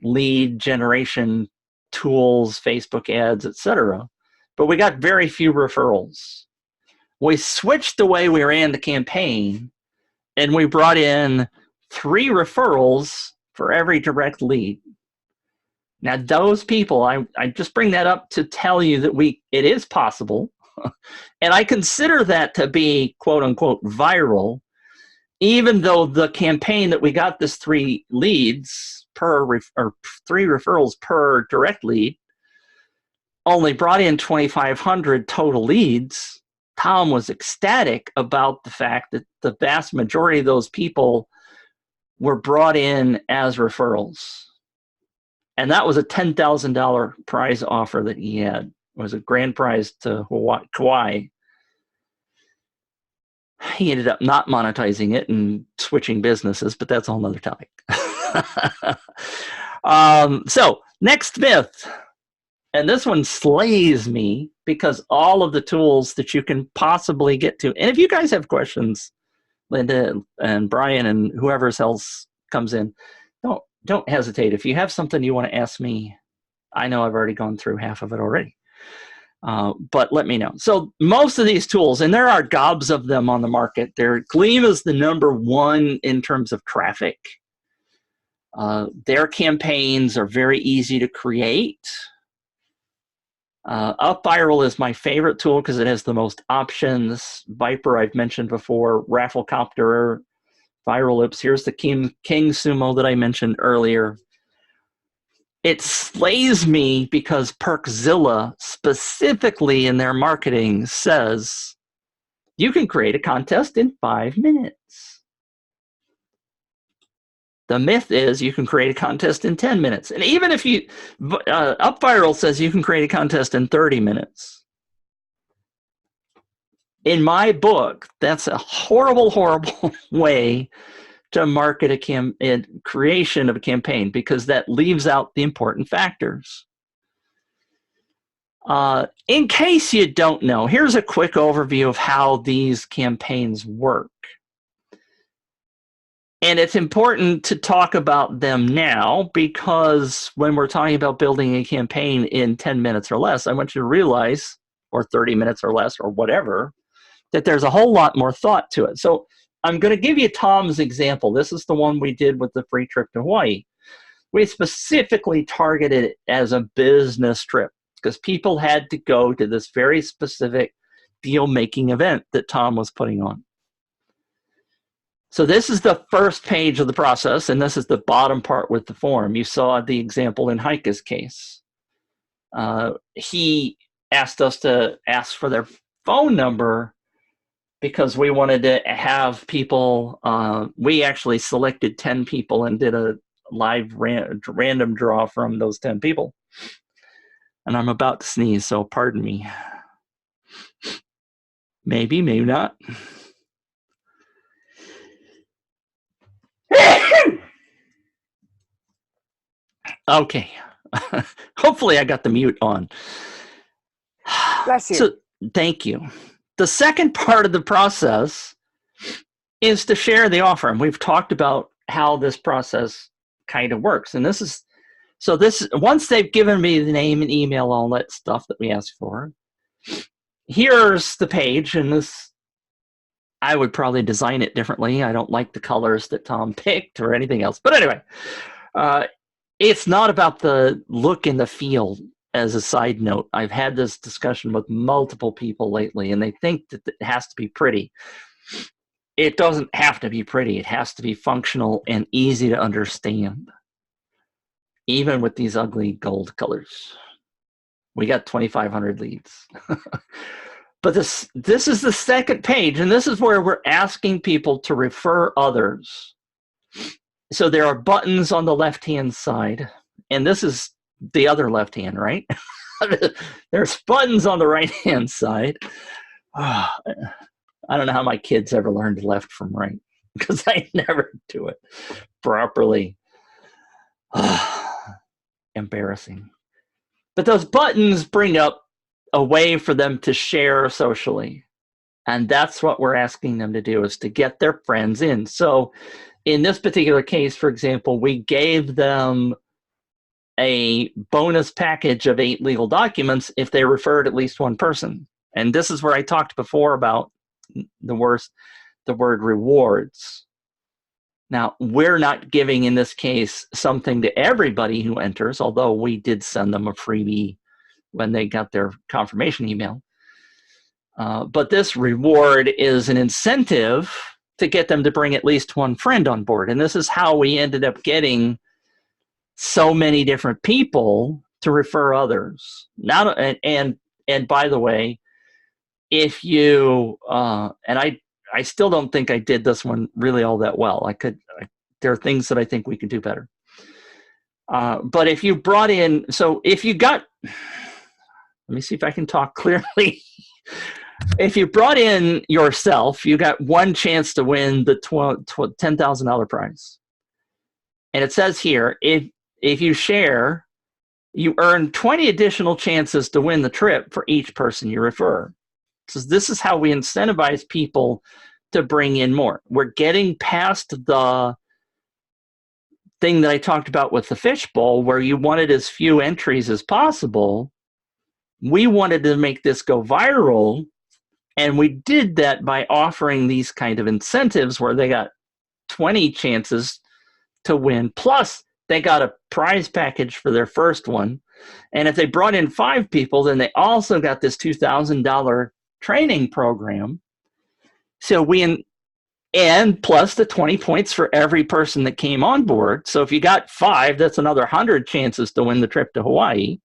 lead generation tools, Facebook ads, etc. But we got very few referrals. We switched the way we ran the campaign, and we brought in 3 referrals for every direct lead. Now, those people, I just bring that up to tell you that it is possible, and I consider that to be quote unquote viral, even though the campaign that we got this 3 leads or 3 referrals per direct lead only brought in 2,500 total leads. Tom was ecstatic about the fact that the vast majority of those people were brought in as referrals. And that was a $10,000 prize offer that he had. It was a grand prize to Kauai. He ended up not monetizing it and switching businesses, but that's a whole nother topic. So, next myth. And this one slays me because all of the tools that you can possibly get to. And if you guys have questions, Linda and Brian and whoever else comes in, don't hesitate. If you have something you want to ask me, I know I've already gone through half of it already. But let me know. So most of these tools, and there are gobs of them on the market. Gleam is the #1 in terms of traffic. Their campaigns are very easy to create. UpViral is my favorite tool because it has the most options. Viper, I've mentioned before. Rafflecopter, Viral Lips. Here's the King Sumo that I mentioned earlier. It slays me because Perkzilla, specifically in their marketing, says you can create a contest in 5 minutes. The myth is you can create a contest in 10 minutes. And even if you, UpViral says you can create a contest in 30 minutes. In my book, that's a horrible, horrible way to market a creation of a campaign, because that leaves out the important factors. In case you don't know, here's a quick overview of how these campaigns work. And it's important to talk about them now, because when we're talking about building a campaign in 10 minutes or less, I want you to realize, or 30 minutes or less, or whatever, that there's a whole lot more thought to it. So I'm going to give you Tom's example. This is the one we did with the free trip to Hawaii. We specifically targeted it as a business trip because people had to go to this very specific deal-making event that Tom was putting on. So this is the first page of the process, and this is the bottom part with the form. You saw the example in Heike's case. He asked us to ask for their phone number because we wanted to have people, we actually selected 10 people and did a live random draw from those 10 people. And I'm about to sneeze, so pardon me. Maybe, maybe not. Okay. Hopefully I got the mute on. Bless you. So, thank you. The second part of the process is to share the offer. And we've talked about how this process kind of works. And this is, so this, once they've given me the name and email, all that stuff that we asked for, here's the page. And this, I would probably design it differently. I don't like the colors that Tom picked or anything else. But anyway, it's not about the look and the feel. As a side note, I've had this discussion with multiple people lately, and they think that it has to be pretty. It doesn't have to be pretty. It has to be functional and easy to understand, even with these ugly gold colors. We got 2,500 leads. But this is the second page, and this is where we're asking people to refer others. So there are buttons on the left-hand side, and this is the other left hand, right? There's buttons on the right-hand side. I don't know how my kids ever learned left from right, because I never do it properly. Embarrassing. But those buttons bring up a way for them to share socially. And that's what we're asking them to do, is to get their friends in. So in this particular case, for example, we gave them a bonus package of 8 legal documents if they referred at least one person. And this is where I talked before about the word rewards. Now, we're not giving, in this case, something to everybody who enters, although we did send them a freebie when they got their confirmation email. But this reward is an incentive to get them to bring at least one friend on board. And this is how we ended up getting so many different people to refer others. And by the way, if you and I still don't think I did this one really all that well. There are things that I think we could do better. But if you brought in, so if you got, let me see if I can talk clearly. If you brought in yourself, you got one chance to win the $10,000 prize. And it says here, if you share, you earn 20 additional chances to win the trip for each person you refer. So this is how we incentivize people to bring in more. We're getting past the thing that I talked about with the fishbowl, where you wanted as few entries as possible. We wanted to make this go viral, and we did that by offering these kind of incentives where they got 20 chances to win, plus they got a prize package for their first one. And if they brought in 5 people, then they also got this $2,000 training program. So and plus the 20 points for every person that came on board. So if you got 5, that's another 100 chances to win the trip to Hawaii.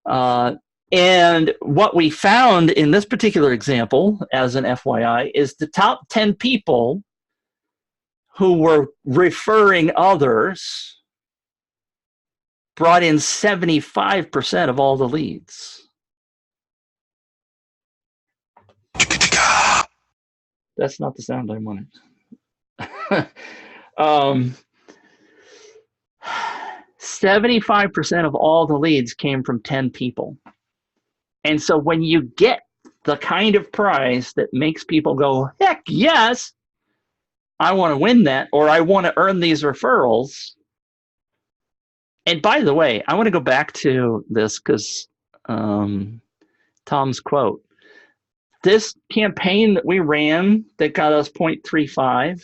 And what we found in this particular example, as an FYI, is the top 10 people who were referring others brought in 75% of all the leads. That's not the sound I wanted. 75% of all the leads came from 10 people. And so when you get the kind of prize that makes people go, heck yes, I want to win that, or I want to earn these referrals. And by the way, I want to go back to this because Tom's quote. This campaign that we ran that got us 0.35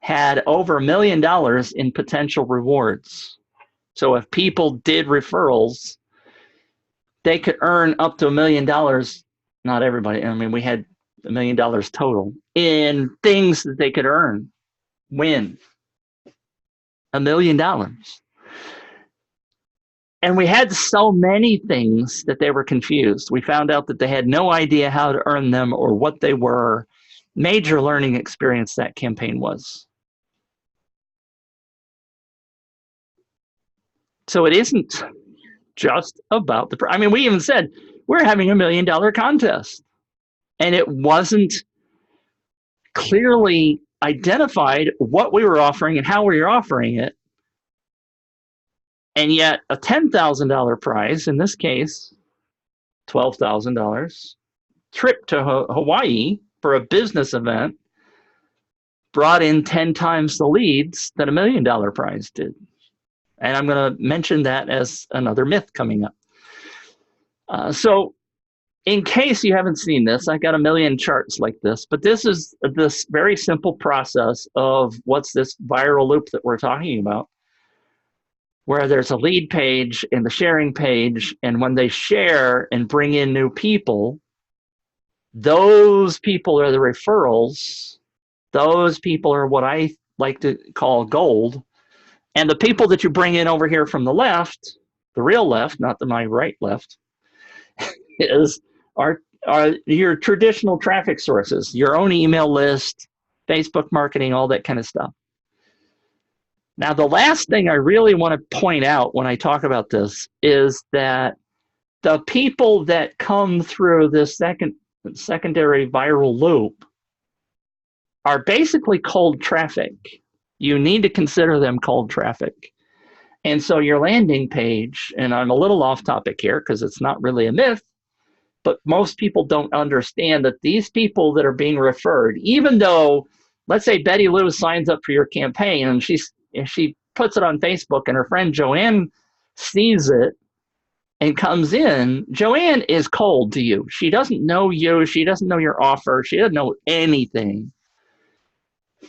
had over $1 million in potential rewards. So if people did referrals, they could earn up to $1 million. Not everybody. I mean, we had $1 million total in things that they could win $1 million. And we had so many things that they were confused. We found out that they had no idea how to earn them or what they were. Major learning experience that campaign was. So it isn't just about I mean, we even said we're having $1 million contest, and it wasn't clearly identified what we were offering and how we were offering it. And yet a $10,000 prize, in this case, $12,000, trip to Hawaii for a business event brought in 10 times the leads that $1 million prize did. And I'm going to mention that as another myth coming up. So in case you haven't seen this, I got a million charts like this, but this is this very simple process of what's this viral loop that we're talking about, where there's a lead page and the sharing page, and when they share and bring in new people, those people are the referrals. Those people are what I like to call gold. And the people that you bring in over here from the left, the real left, not my right left, are your traditional traffic sources, your own email list, Facebook marketing, all that kind of stuff. Now, the last thing I really want to point out when I talk about this is that the people that come through this secondary viral loop are basically cold traffic. You need to consider them cold traffic. And so your landing page, and I'm a little off topic here because it's not really a myth, but most people don't understand that these people that are being referred, even though, let's say Betty Lou signs up for your campaign and she puts it on Facebook and her friend Joanne sees it and comes in, Joanne is cold to you. She doesn't know you. She doesn't know your offer. She doesn't know anything.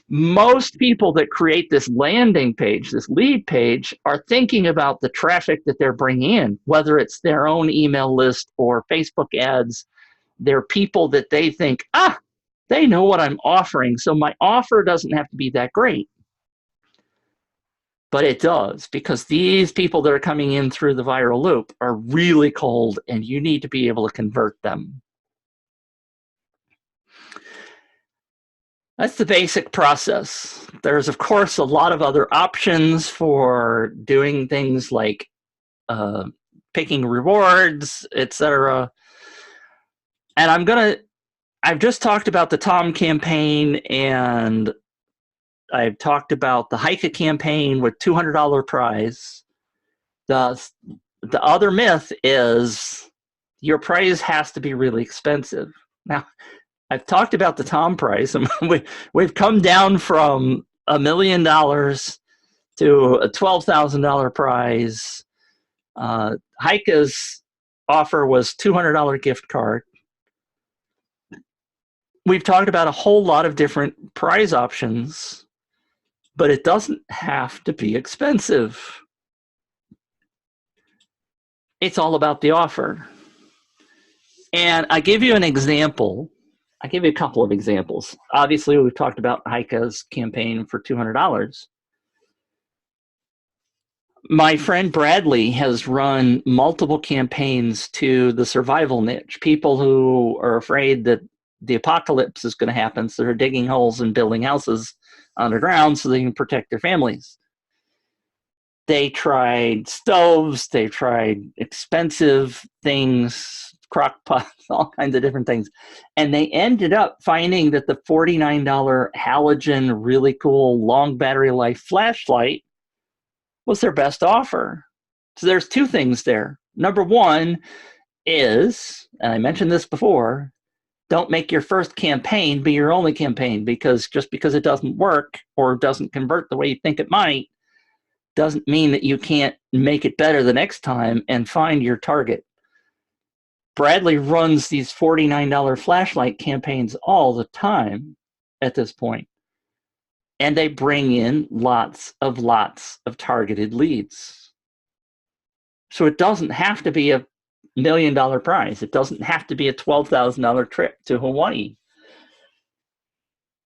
Most people that create this landing page, this lead page, are thinking about the traffic that they're bringing in, whether it's their own email list or Facebook ads. They're people that they think, they know what I'm offering, so my offer doesn't have to be that great. But it does, because these people that are coming in through the viral loop are really cold, and you need to be able to convert them. That's the basic process. There's, of course, a lot of other options for doing things like picking rewards, etc. And I've just talked about the Tom campaign, and I've talked about the Heike campaign with $200 prize. The other myth is your price has to be really expensive. Now, I've talked about the Tom price, and we've come down from $1 million to a $12,000 prize. Heike's offer was $200 gift card. We've talked about a whole lot of different prize options, but it doesn't have to be expensive. It's all about the offer. And I give you an example. I give you a couple of examples. Obviously, we've talked about Heike's campaign for $200. My friend Bradley has run multiple campaigns to the survival niche, people who are afraid that the apocalypse is going to happen, so they're digging holes and building houses underground so they can protect their families. They tried stoves, they tried expensive things, crock pots, all kinds of different things. And they ended up finding that the $49 halogen, really cool, long battery life flashlight was their best offer. So there's two things there. Number one is, and I mentioned this before, don't make your first campaign be your only campaign, because just because it doesn't work or doesn't convert the way you think it might, doesn't mean that you can't make it better the next time and find your target. Bradley runs these $49 flashlight campaigns all the time at this point, and they bring in lots of targeted leads. So it doesn't have to be a $1 million prize. It doesn't have to be a $12,000 trip to Hawaii.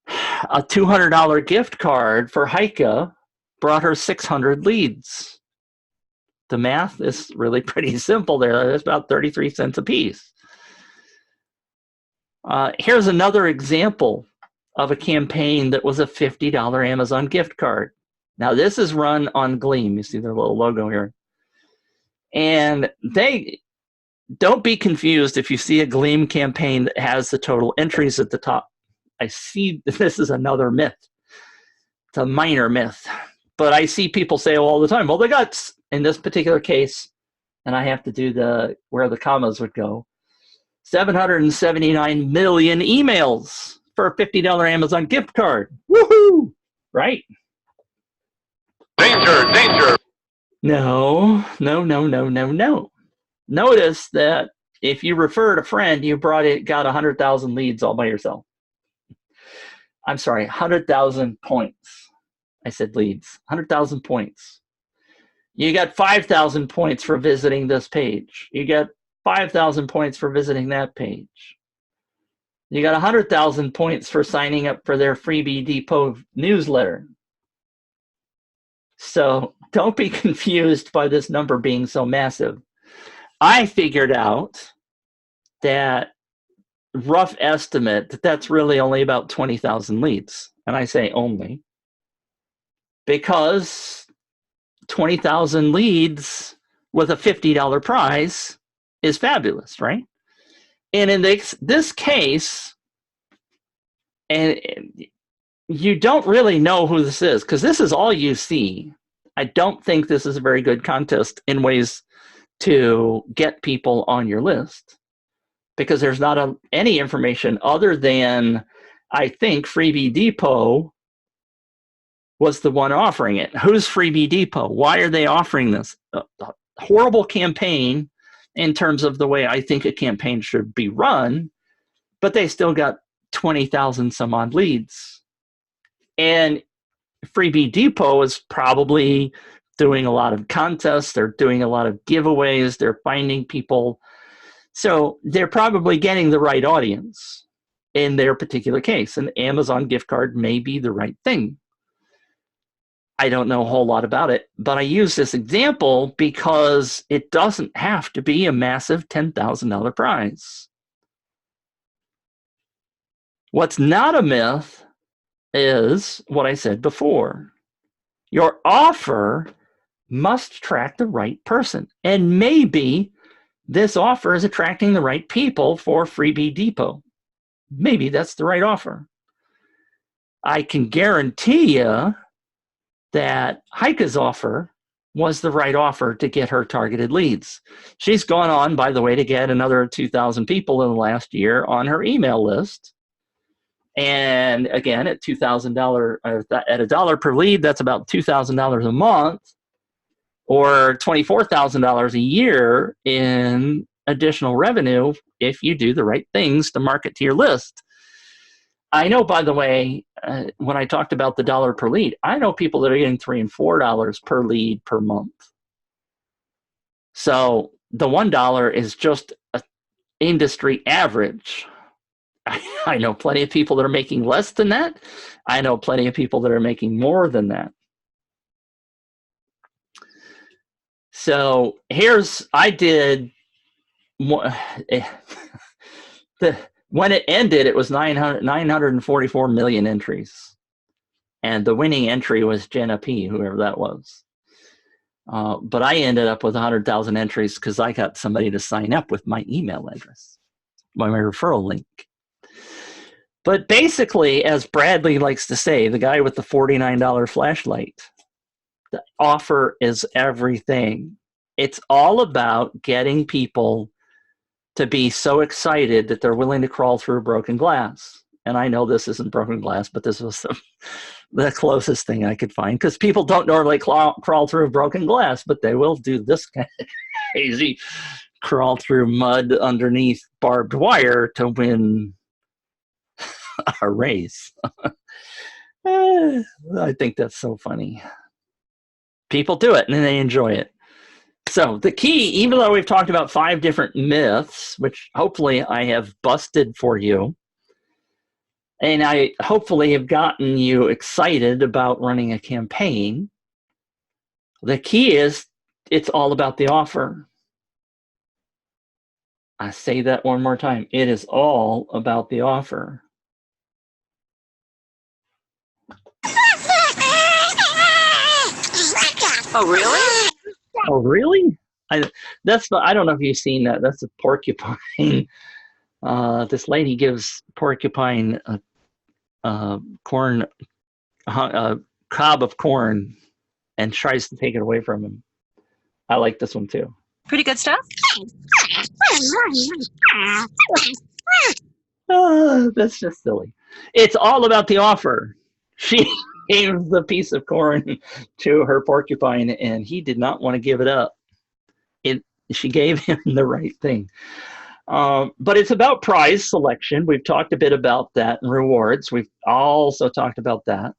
A $200 gift card for Heike brought her 600 leads. The math is really pretty simple there. It's about 33 cents a piece. Here's another example of a campaign that was a $50 Amazon gift card. Now, this is run on Gleam. You see their little logo here. And they don't be confused if you see a Gleam campaign that has the total entries at the top. I see this is another myth. It's a minor myth. But I see people say all the time, well, they got, in this particular case, and I have to do where the commas would go, 779 million emails for a $50 Amazon gift card. Woohoo! Right? Danger, danger. No. Notice that if you referred a friend, you got 100,000 leads all by yourself. I'm sorry, 100,000 points. I said leads, 100,000 points. You got 5,000 points for visiting this page. You got 5,000 points for visiting that page. You got 100,000 points for signing up for their Freebie Depot newsletter. So don't be confused by this number being so massive. I figured out that rough estimate that's really only about 20,000 leads. And I say only because 20,000 leads with a $50 prize is fabulous, right? And in this case, and you don't really know who this is because this is all you see. I don't think this is a very good contest in ways to get people on your list because there's not any information other than I think Freebie Depot was the one offering it. Who's Freebie Depot? Why are they offering this? A horrible campaign in terms of the way I think a campaign should be run, but they still got 20,000 some odd leads. And Freebie Depot is probably doing a lot of contests. They're doing a lot of giveaways. They're finding people. So they're probably getting the right audience in their particular case. An Amazon gift card may be the right thing. I don't know a whole lot about it, but I use this example because it doesn't have to be a massive $10,000 prize. What's not a myth is what I said before. Your offer must attract the right person. And maybe this offer is attracting the right people for Freebie Depot. Maybe that's the right offer. I can guarantee you that Heike's offer was the right offer to get her targeted leads. She's gone on, by the way, to get another 2,000 people in the last year on her email list. And again, at $2,000, at $1 per lead, that's about $2,000 a month, or $24,000 a year in additional revenue if you do the right things to market to your list. I know, by the way, when I talked about the dollar per lead, I know people that are getting $3 and $4 per lead per month. So the $1 is just an industry average. I know plenty of people that are making less than that. I know plenty of people that are making more than that. So I did, when it ended, it was 944 million entries. And the winning entry was Jenna P., whoever that was. But I ended up with 100,000 entries because I got somebody to sign up with my email address, my referral link. But basically, as Bradley likes to say, the guy with the $49 flashlight, the offer is everything. It's all about getting people to be so excited that they're willing to crawl through broken glass. And I know this isn't broken glass, but this was the closest thing I could find, because people don't normally crawl through broken glass, but they will do this kind of crazy crawl through mud underneath barbed wire to win a race. I think that's so funny. People do it and they enjoy it. So the key, even though we've talked about 5 different myths, which hopefully I have busted for you, and I hopefully have gotten you excited about running a campaign, the key is it's all about the offer. I say that one more time. It is all about the offer. Oh, really? Oh, really? I don't know if you've seen that. That's a porcupine. This lady gives porcupine a cob of corn and tries to take it away from him. I like this one too. Pretty good stuff. That's just silly. It's all about the offer. She gave the piece of corn to her porcupine, and he did not want to give it up. She gave him the right thing. But it's about prize selection. We've talked a bit about that, and rewards. We've also talked about that.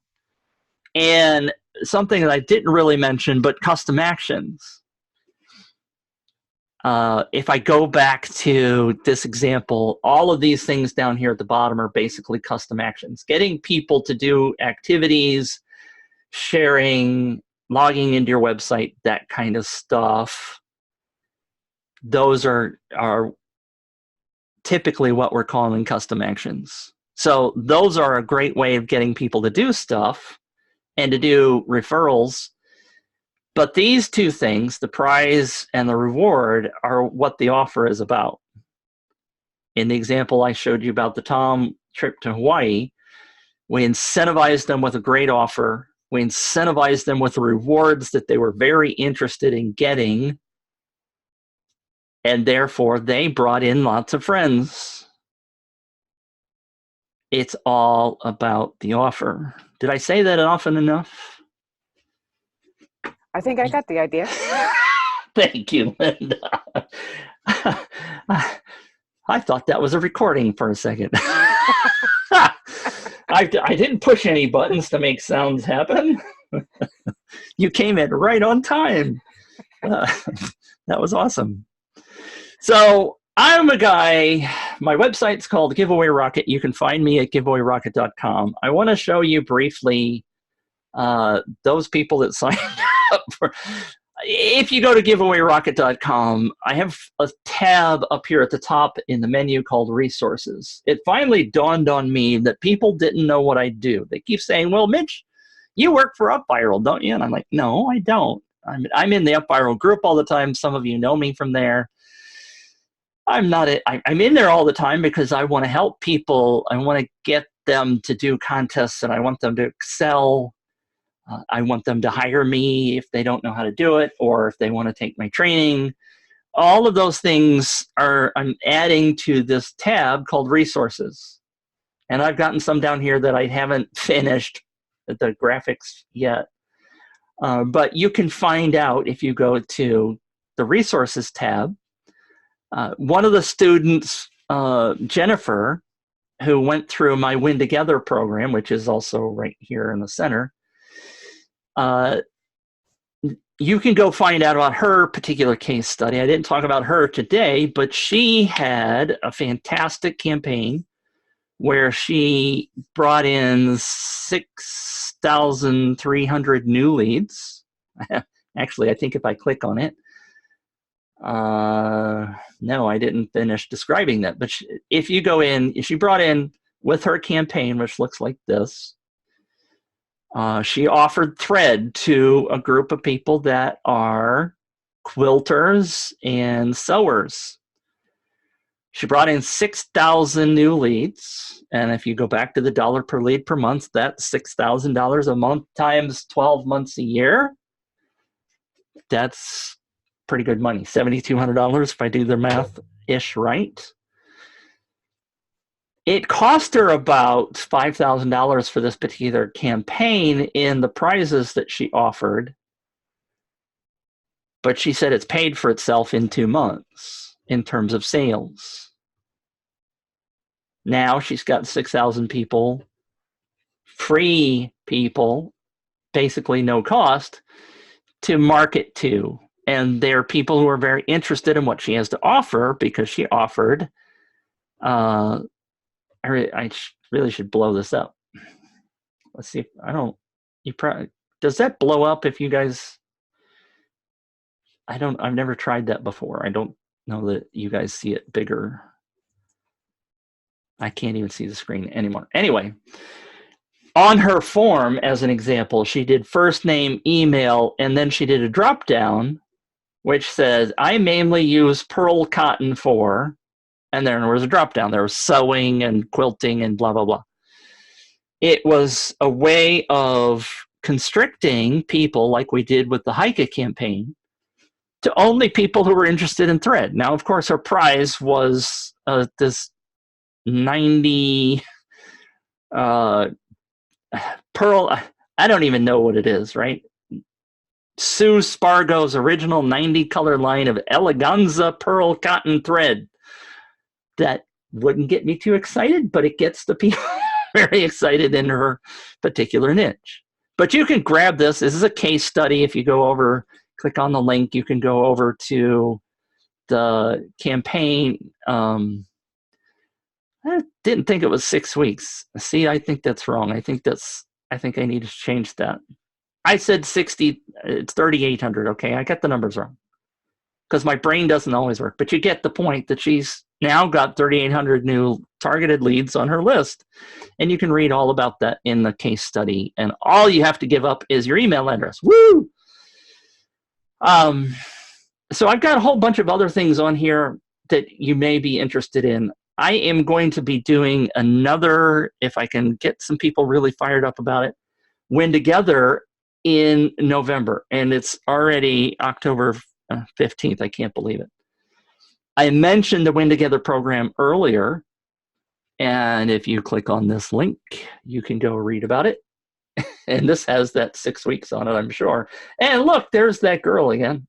And something that I didn't really mention, but custom actions. If I go back to this example, all of these things down here at the bottom are basically custom actions. Getting people to do activities, sharing, logging into your website, that kind of stuff. Those are typically what we're calling custom actions. So those are a great way of getting people to do stuff and to do referrals. But these 2 things, the prize and the reward, are what the offer is about. In the example I showed you about the Tom trip to Hawaii, we incentivized them with a great offer. We incentivized them with the rewards that they were very interested in getting. And therefore, they brought in lots of friends. It's all about the offer. Did I say that often enough? I think I got the idea. Thank you, Linda. I thought that was a recording for a second. I didn't push any buttons to make sounds happen. You came in right on time. That was awesome. So I'm a guy, my website's called Giveaway Rocket. You can find me at giveawayrocket.com. I want to show you briefly those people that signed up for. If you go to giveawayrocket.com, I have a tab up here at the top in the menu called Resources. It finally dawned on me that people didn't know what I do. They keep saying, well, Mitch, you work for UpViral, don't you? And I'm like, no, I don't. I'm in the UpViral group all the time. Some of you know me from there. I'm in there all the time because I want to help people. I want to get them to do contests, and I want them to excel. I want them to hire me if they don't know how to do it, or if they want to take my training. All of those things I'm adding to this tab called resources. And I've gotten some down here that I haven't finished the graphics yet. But you can find out if you go to the resources tab. One of the students, Jennifer, who went through my Win Together program, which is also right here in the center, you can go find out about her particular case study. I didn't talk about her today, but she had a fantastic campaign where she brought in 6,300 new leads. Actually, I think if I click on it, no, I didn't finish describing that. But if you go in, she brought in with her campaign, which looks like this, she offered thread to a group of people that are quilters and sewers. She brought in 6,000 new leads. And if you go back to the dollar per lead per month, that's $6,000 a month times 12 months a year. That's pretty good money. $7,200 if I do the math-ish right. It cost her about $5,000 for this particular campaign in the prizes that she offered. But she said it's paid for itself in 2 months in terms of sales. Now she's got 6,000 people, free people, basically no cost, to market to. And they're people who are very interested in what she has to offer because she offered, I really should blow this up. Let's see if does that blow up if you guys, I've never tried that before. I don't know that you guys see it bigger. I can't even see the screen anymore. Anyway, on her form, as an example, she did first name, email, and then she did a drop down, which says, I mainly use pearl cotton for, and then there was a drop down. There was sewing and quilting and blah, blah, blah. It was a way of constricting people, like we did with the Heike campaign, to only people who were interested in thread. Now, of course, her prize was this 90 pearl, I don't even know what it is, right? Sue Spargo's original 90 color line of eleganza pearl cotton thread. That wouldn't get me too excited, but it gets the people very excited in her particular niche. But you can grab this. This is a case study. If you go over, click on the link, you can go over to the campaign. I didn't think it was 6 weeks. See, I think that's wrong. I think I need to change that. I said 60, it's 3,800. Okay, I got the numbers wrong because my brain doesn't always work. But you get the point that she's now got 3,800 new targeted leads on her list. And you can read all about that in the case study. And all you have to give up is your email address. Woo! So I've got a whole bunch of other things on here that you may be interested in. I am going to be doing another, if I can get some people really fired up about it, Win Together in November. And it's already October 15th. I can't believe it. I mentioned the Win Together program earlier. And if you click on this link, you can go read about it. And this has that 6 weeks on it, I'm sure. And look, there's that girl again.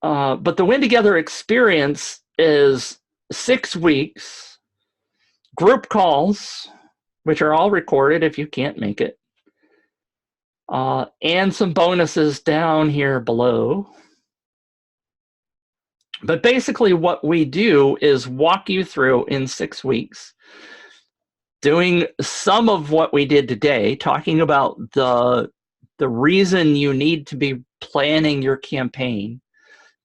But the Win Together experience is 6 weeks, group calls, which are all recorded if you can't make it, and some bonuses down here below. But basically what we do is walk you through in 6 weeks, doing some of what we did today, talking about the reason you need to be planning your campaign.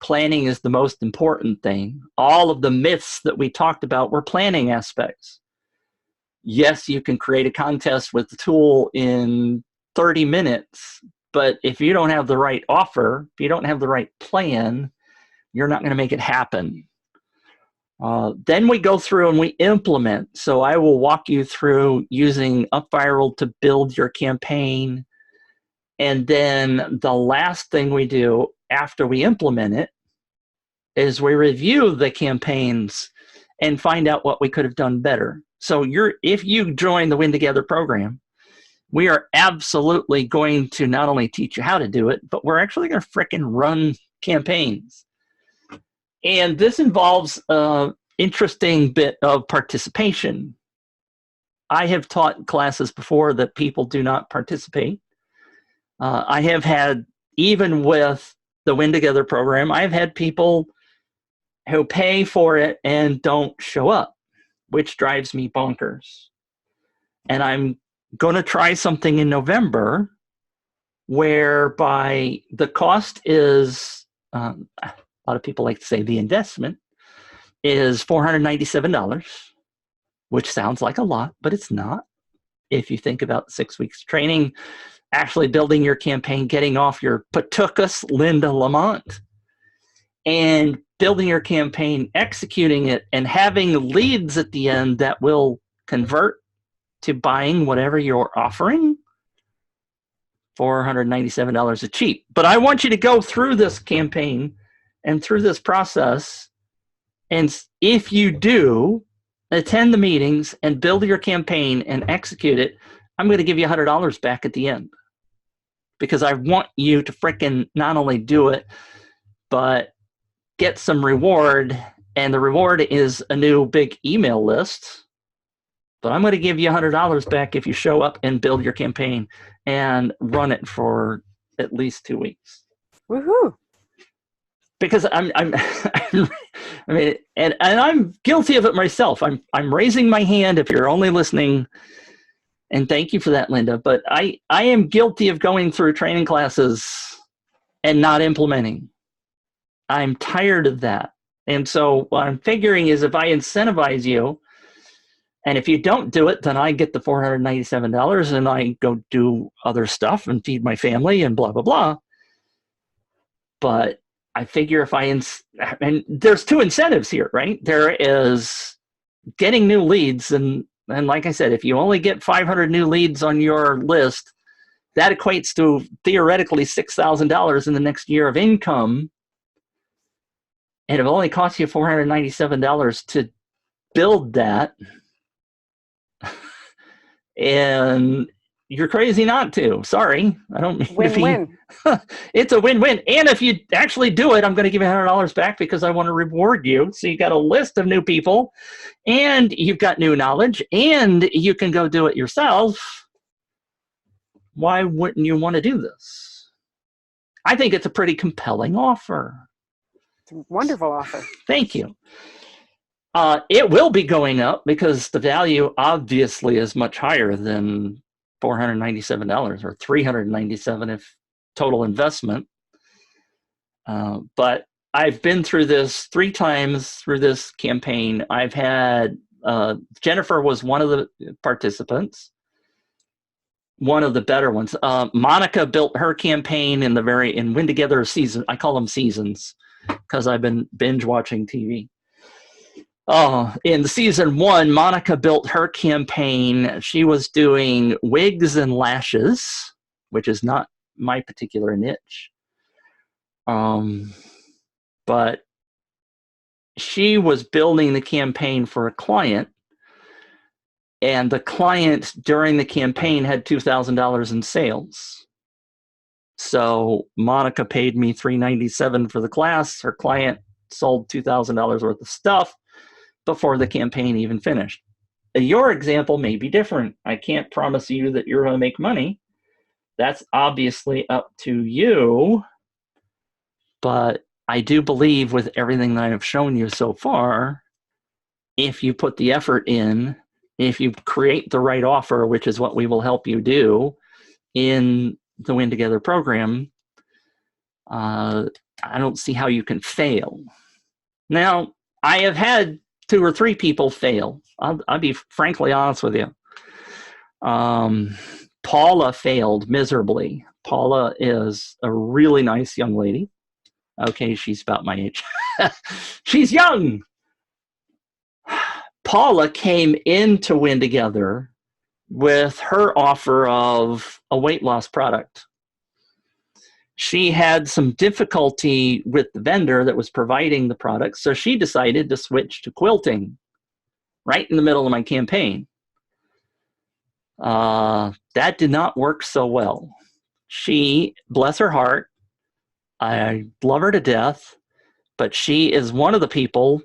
Planning is the most important thing. All of the myths that we talked about were planning aspects. Yes, you can create a contest with the tool in 30 minutes, but if you don't have the right offer, if you don't have the right plan, you're not going to make it happen. Then we go through and we implement. So I will walk you through using UpViral to build your campaign. And then the last thing we do after we implement it is we review the campaigns and find out what we could have done better. So if you join the Win Together program, we are absolutely going to not only teach you how to do it, but we're actually going to frickin' run campaigns. And this involves an interesting bit of participation. I have taught classes before that people do not participate. I have had, even with the Win Together program, I've had people who pay for it and don't show up, which drives me bonkers. And I'm going to try something in November whereby the cost is, a lot of people like to say the investment is $497, which sounds like a lot, but it's not. If you think about 6 weeks training, actually building your campaign, getting off your patukas, Linda Lamont, and building your campaign, executing it, and having leads at the end that will convert to buying whatever you're offering, $497 is cheap. But I want you to go through this campaign and through this process. And if you do attend the meetings and build your campaign and execute it, I'm going to give you $100 back at the end. Because I want you to frickin' not only do it, but get some reward. And the reward is a new big email list. But I'm going to give you $100 back if you show up and build your campaign and run it for at least 2 weeks. Woohoo! Because I mean, and I'm guilty of it myself. I'm raising my hand if you're only listening, and thank you for that, Linda. But I am guilty of going through training classes and not implementing. I'm tired of that. And so what I'm figuring is if I incentivize you, and if you don't do it, then I get the $497 and I go do other stuff and feed my family and blah, blah, blah. But I figure if and there's two incentives here, right? There is getting new leads. And like I said, if you only get 500 new leads on your list, that equates to theoretically $6,000 in the next year of income. And it only costs you $497 to build that. And you're crazy not to. Sorry. I don't mean Win-win. It's a win-win. And if you actually do it, I'm going to give you $100 back because I want to reward you. So you got a list of new people and you've got new knowledge and you can go do it yourself. Why wouldn't you want to do this? I think it's a pretty compelling offer. It's a wonderful offer. Thank you. It will be going up because the value obviously is much higher than $497 or $397 if total investment. But I've been through this 3 times through this campaign. I've had Jennifer was one of the participants, one of the better ones. Monica built her campaign in Win Together season. I call them seasons because I've been binge watching TV. In season 1, Monica built her campaign. She was doing wigs and lashes, which is not my particular niche. But she was building the campaign for a client, and the client during the campaign had $2,000 in sales. So Monica paid me $397 for the class. Her client sold $2,000 worth of stuff before the campaign even finished. Your example may be different. I can't promise you that you're going to make money. That's obviously up to you. But I do believe with everything that I have shown you so far, if you put the effort in, if you create the right offer, which is what we will help you do in the Win Together program, I don't see how you can fail. Now, I have had 2 or 3 people fail. I'll be frankly honest with you. Paula failed miserably. Paula is a really nice young lady. Okay, she's about my age. She's young. Paula came into Win Together with her offer of a weight loss product. She had some difficulty with the vendor that was providing the product, so she decided to switch to quilting right in the middle of my campaign. That did not work so well. She, bless her heart, I love her to death, but she is one of the people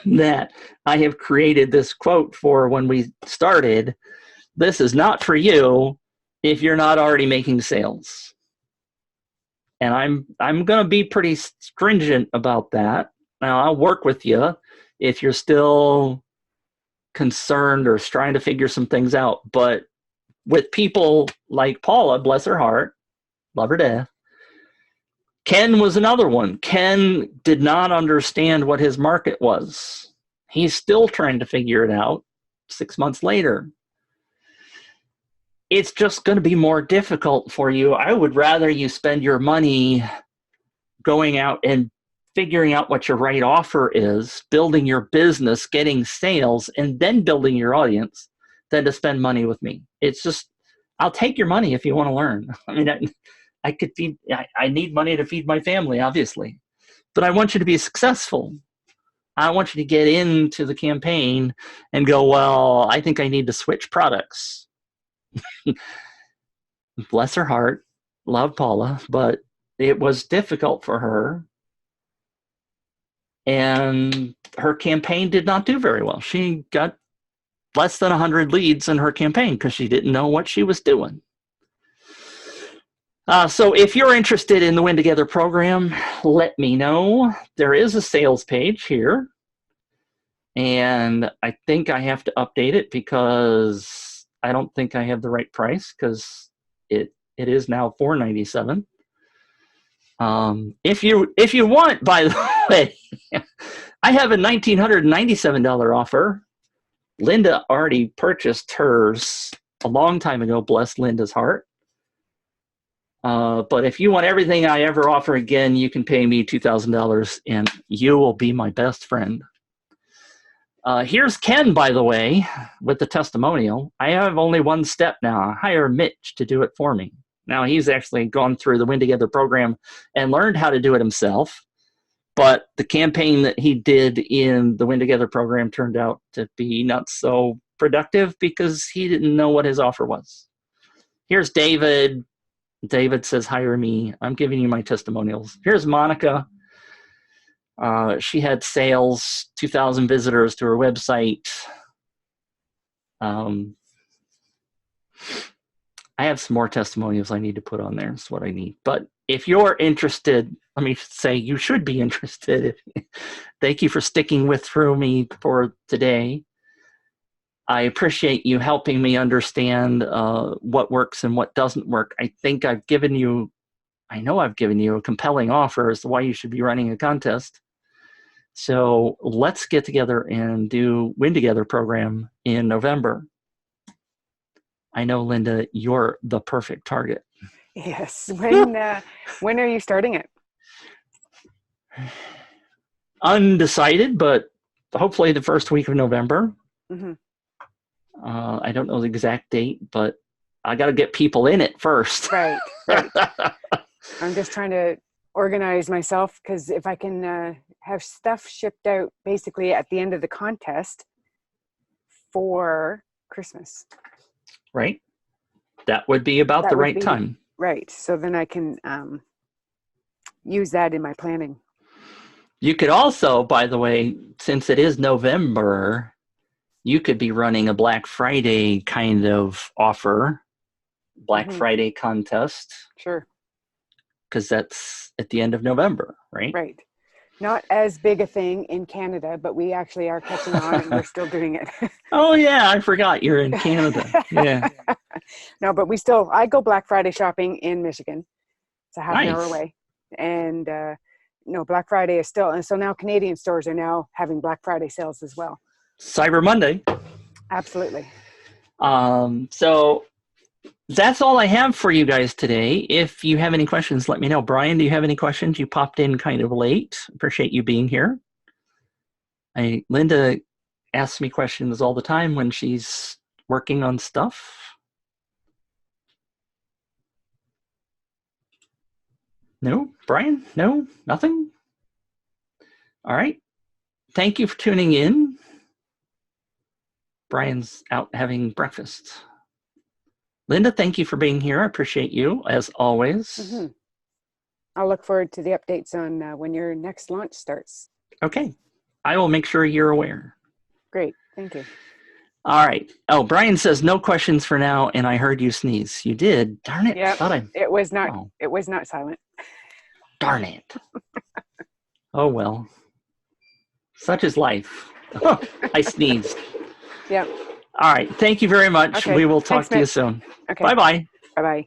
that I have created this quote for when we started. This is not for you if you're not already making sales. And I'm going to be pretty stringent about that. Now, I'll work with you if you're still concerned or trying to figure some things out. But with people like Paula, bless her heart, love her to death, Ken was another one. Ken did not understand what his market was. He's still trying to figure it out 6 months later. It's just going to be more difficult for you. I would rather you spend your money going out and figuring out what your right offer is, building your business, getting sales, and then building your audience than to spend money with me. It's just, I'll take your money if you want to learn. I mean, I need money to feed my family, obviously, but I want you to be successful. I want you to get into the campaign and go, well, I think I need to switch products. Bless her heart, love Paula, but it was difficult for her. And her campaign did not do very well. She got less than 100 leads in her campaign because she didn't know what she was doing. So if you're interested in the Win Together program, let me know. There is a sales page here. And I think I have to update it because I don't think I have the right price because it is now $497. If you want, by the way, I have a $1,997 offer. Linda already purchased hers a long time ago, bless Linda's heart. But if you want everything I ever offer again, you can pay me $2,000 and you will be my best friend. Here's Ken, by the way, with the testimonial. I have only one step now. I hire Mitch to do it for me. Now, he's actually gone through the Win Together program and learned how to do it himself. But the campaign that he did in the Win Together program turned out to be not so productive because he didn't know what his offer was. Here's David. David says, hire me. I'm giving you my testimonials. Here's Monica. She had sales, 2,000 visitors to her website. I have some more testimonials I need to put on there. That's what I need. But if you're interested, let me say you should be interested. Thank you for sticking through me for today. I appreciate you helping me understand what works and what doesn't work. I think I know I've given you a compelling offer as to why you should be running a contest. So let's get together and do Win Together program in November. I know, Linda, you're the perfect target. Yes. When are you starting it? Undecided, but hopefully the first week of November. Mm-hmm. I don't know the exact date, but I got to get people in it first. Right. I'm just trying to organize myself because if I can have stuff shipped out basically at the end of the contest for Christmas. Right. That would be about the right time. Right. So then I can use that in my planning. You could also, by the way, since it is November, you could be running a Black Friday kind of offer, Black Friday contest. Sure. Because that's at the end of November, right? Right. Not as big a thing in Canada, but we actually are catching on and we're still doing it. Oh, yeah. I forgot you're in Canada. Yeah. No, but I go Black Friday shopping in Michigan. It's a half an hour away. And Black Friday is still, and so now Canadian stores are now having Black Friday sales as well. Cyber Monday. Absolutely. So that's all I have for you guys today. If you have any questions, let me know. Brian, do you have any questions? You popped in kind of late. Appreciate you being here. Linda asks me questions all the time when she's working on stuff. No? Brian? No? Nothing? All right. Thank you for tuning in. Brian's out having breakfast. Linda, thank you for being here. I appreciate you, as always. Mm-hmm. I'll look forward to the updates on when your next launch starts. Okay. I will make sure you're aware. Great. Thank you. All right. Oh, Brian says no questions for now, and I heard you sneeze. You did. Darn it. Yeah. It was not. Oh. It was not silent. Darn it. Oh, well. Such is life. I sneezed. Yep. All right. Thank you very much. Okay. We will talk Thanks, to you Mitch. soon. Okay. Bye-bye. Bye-bye.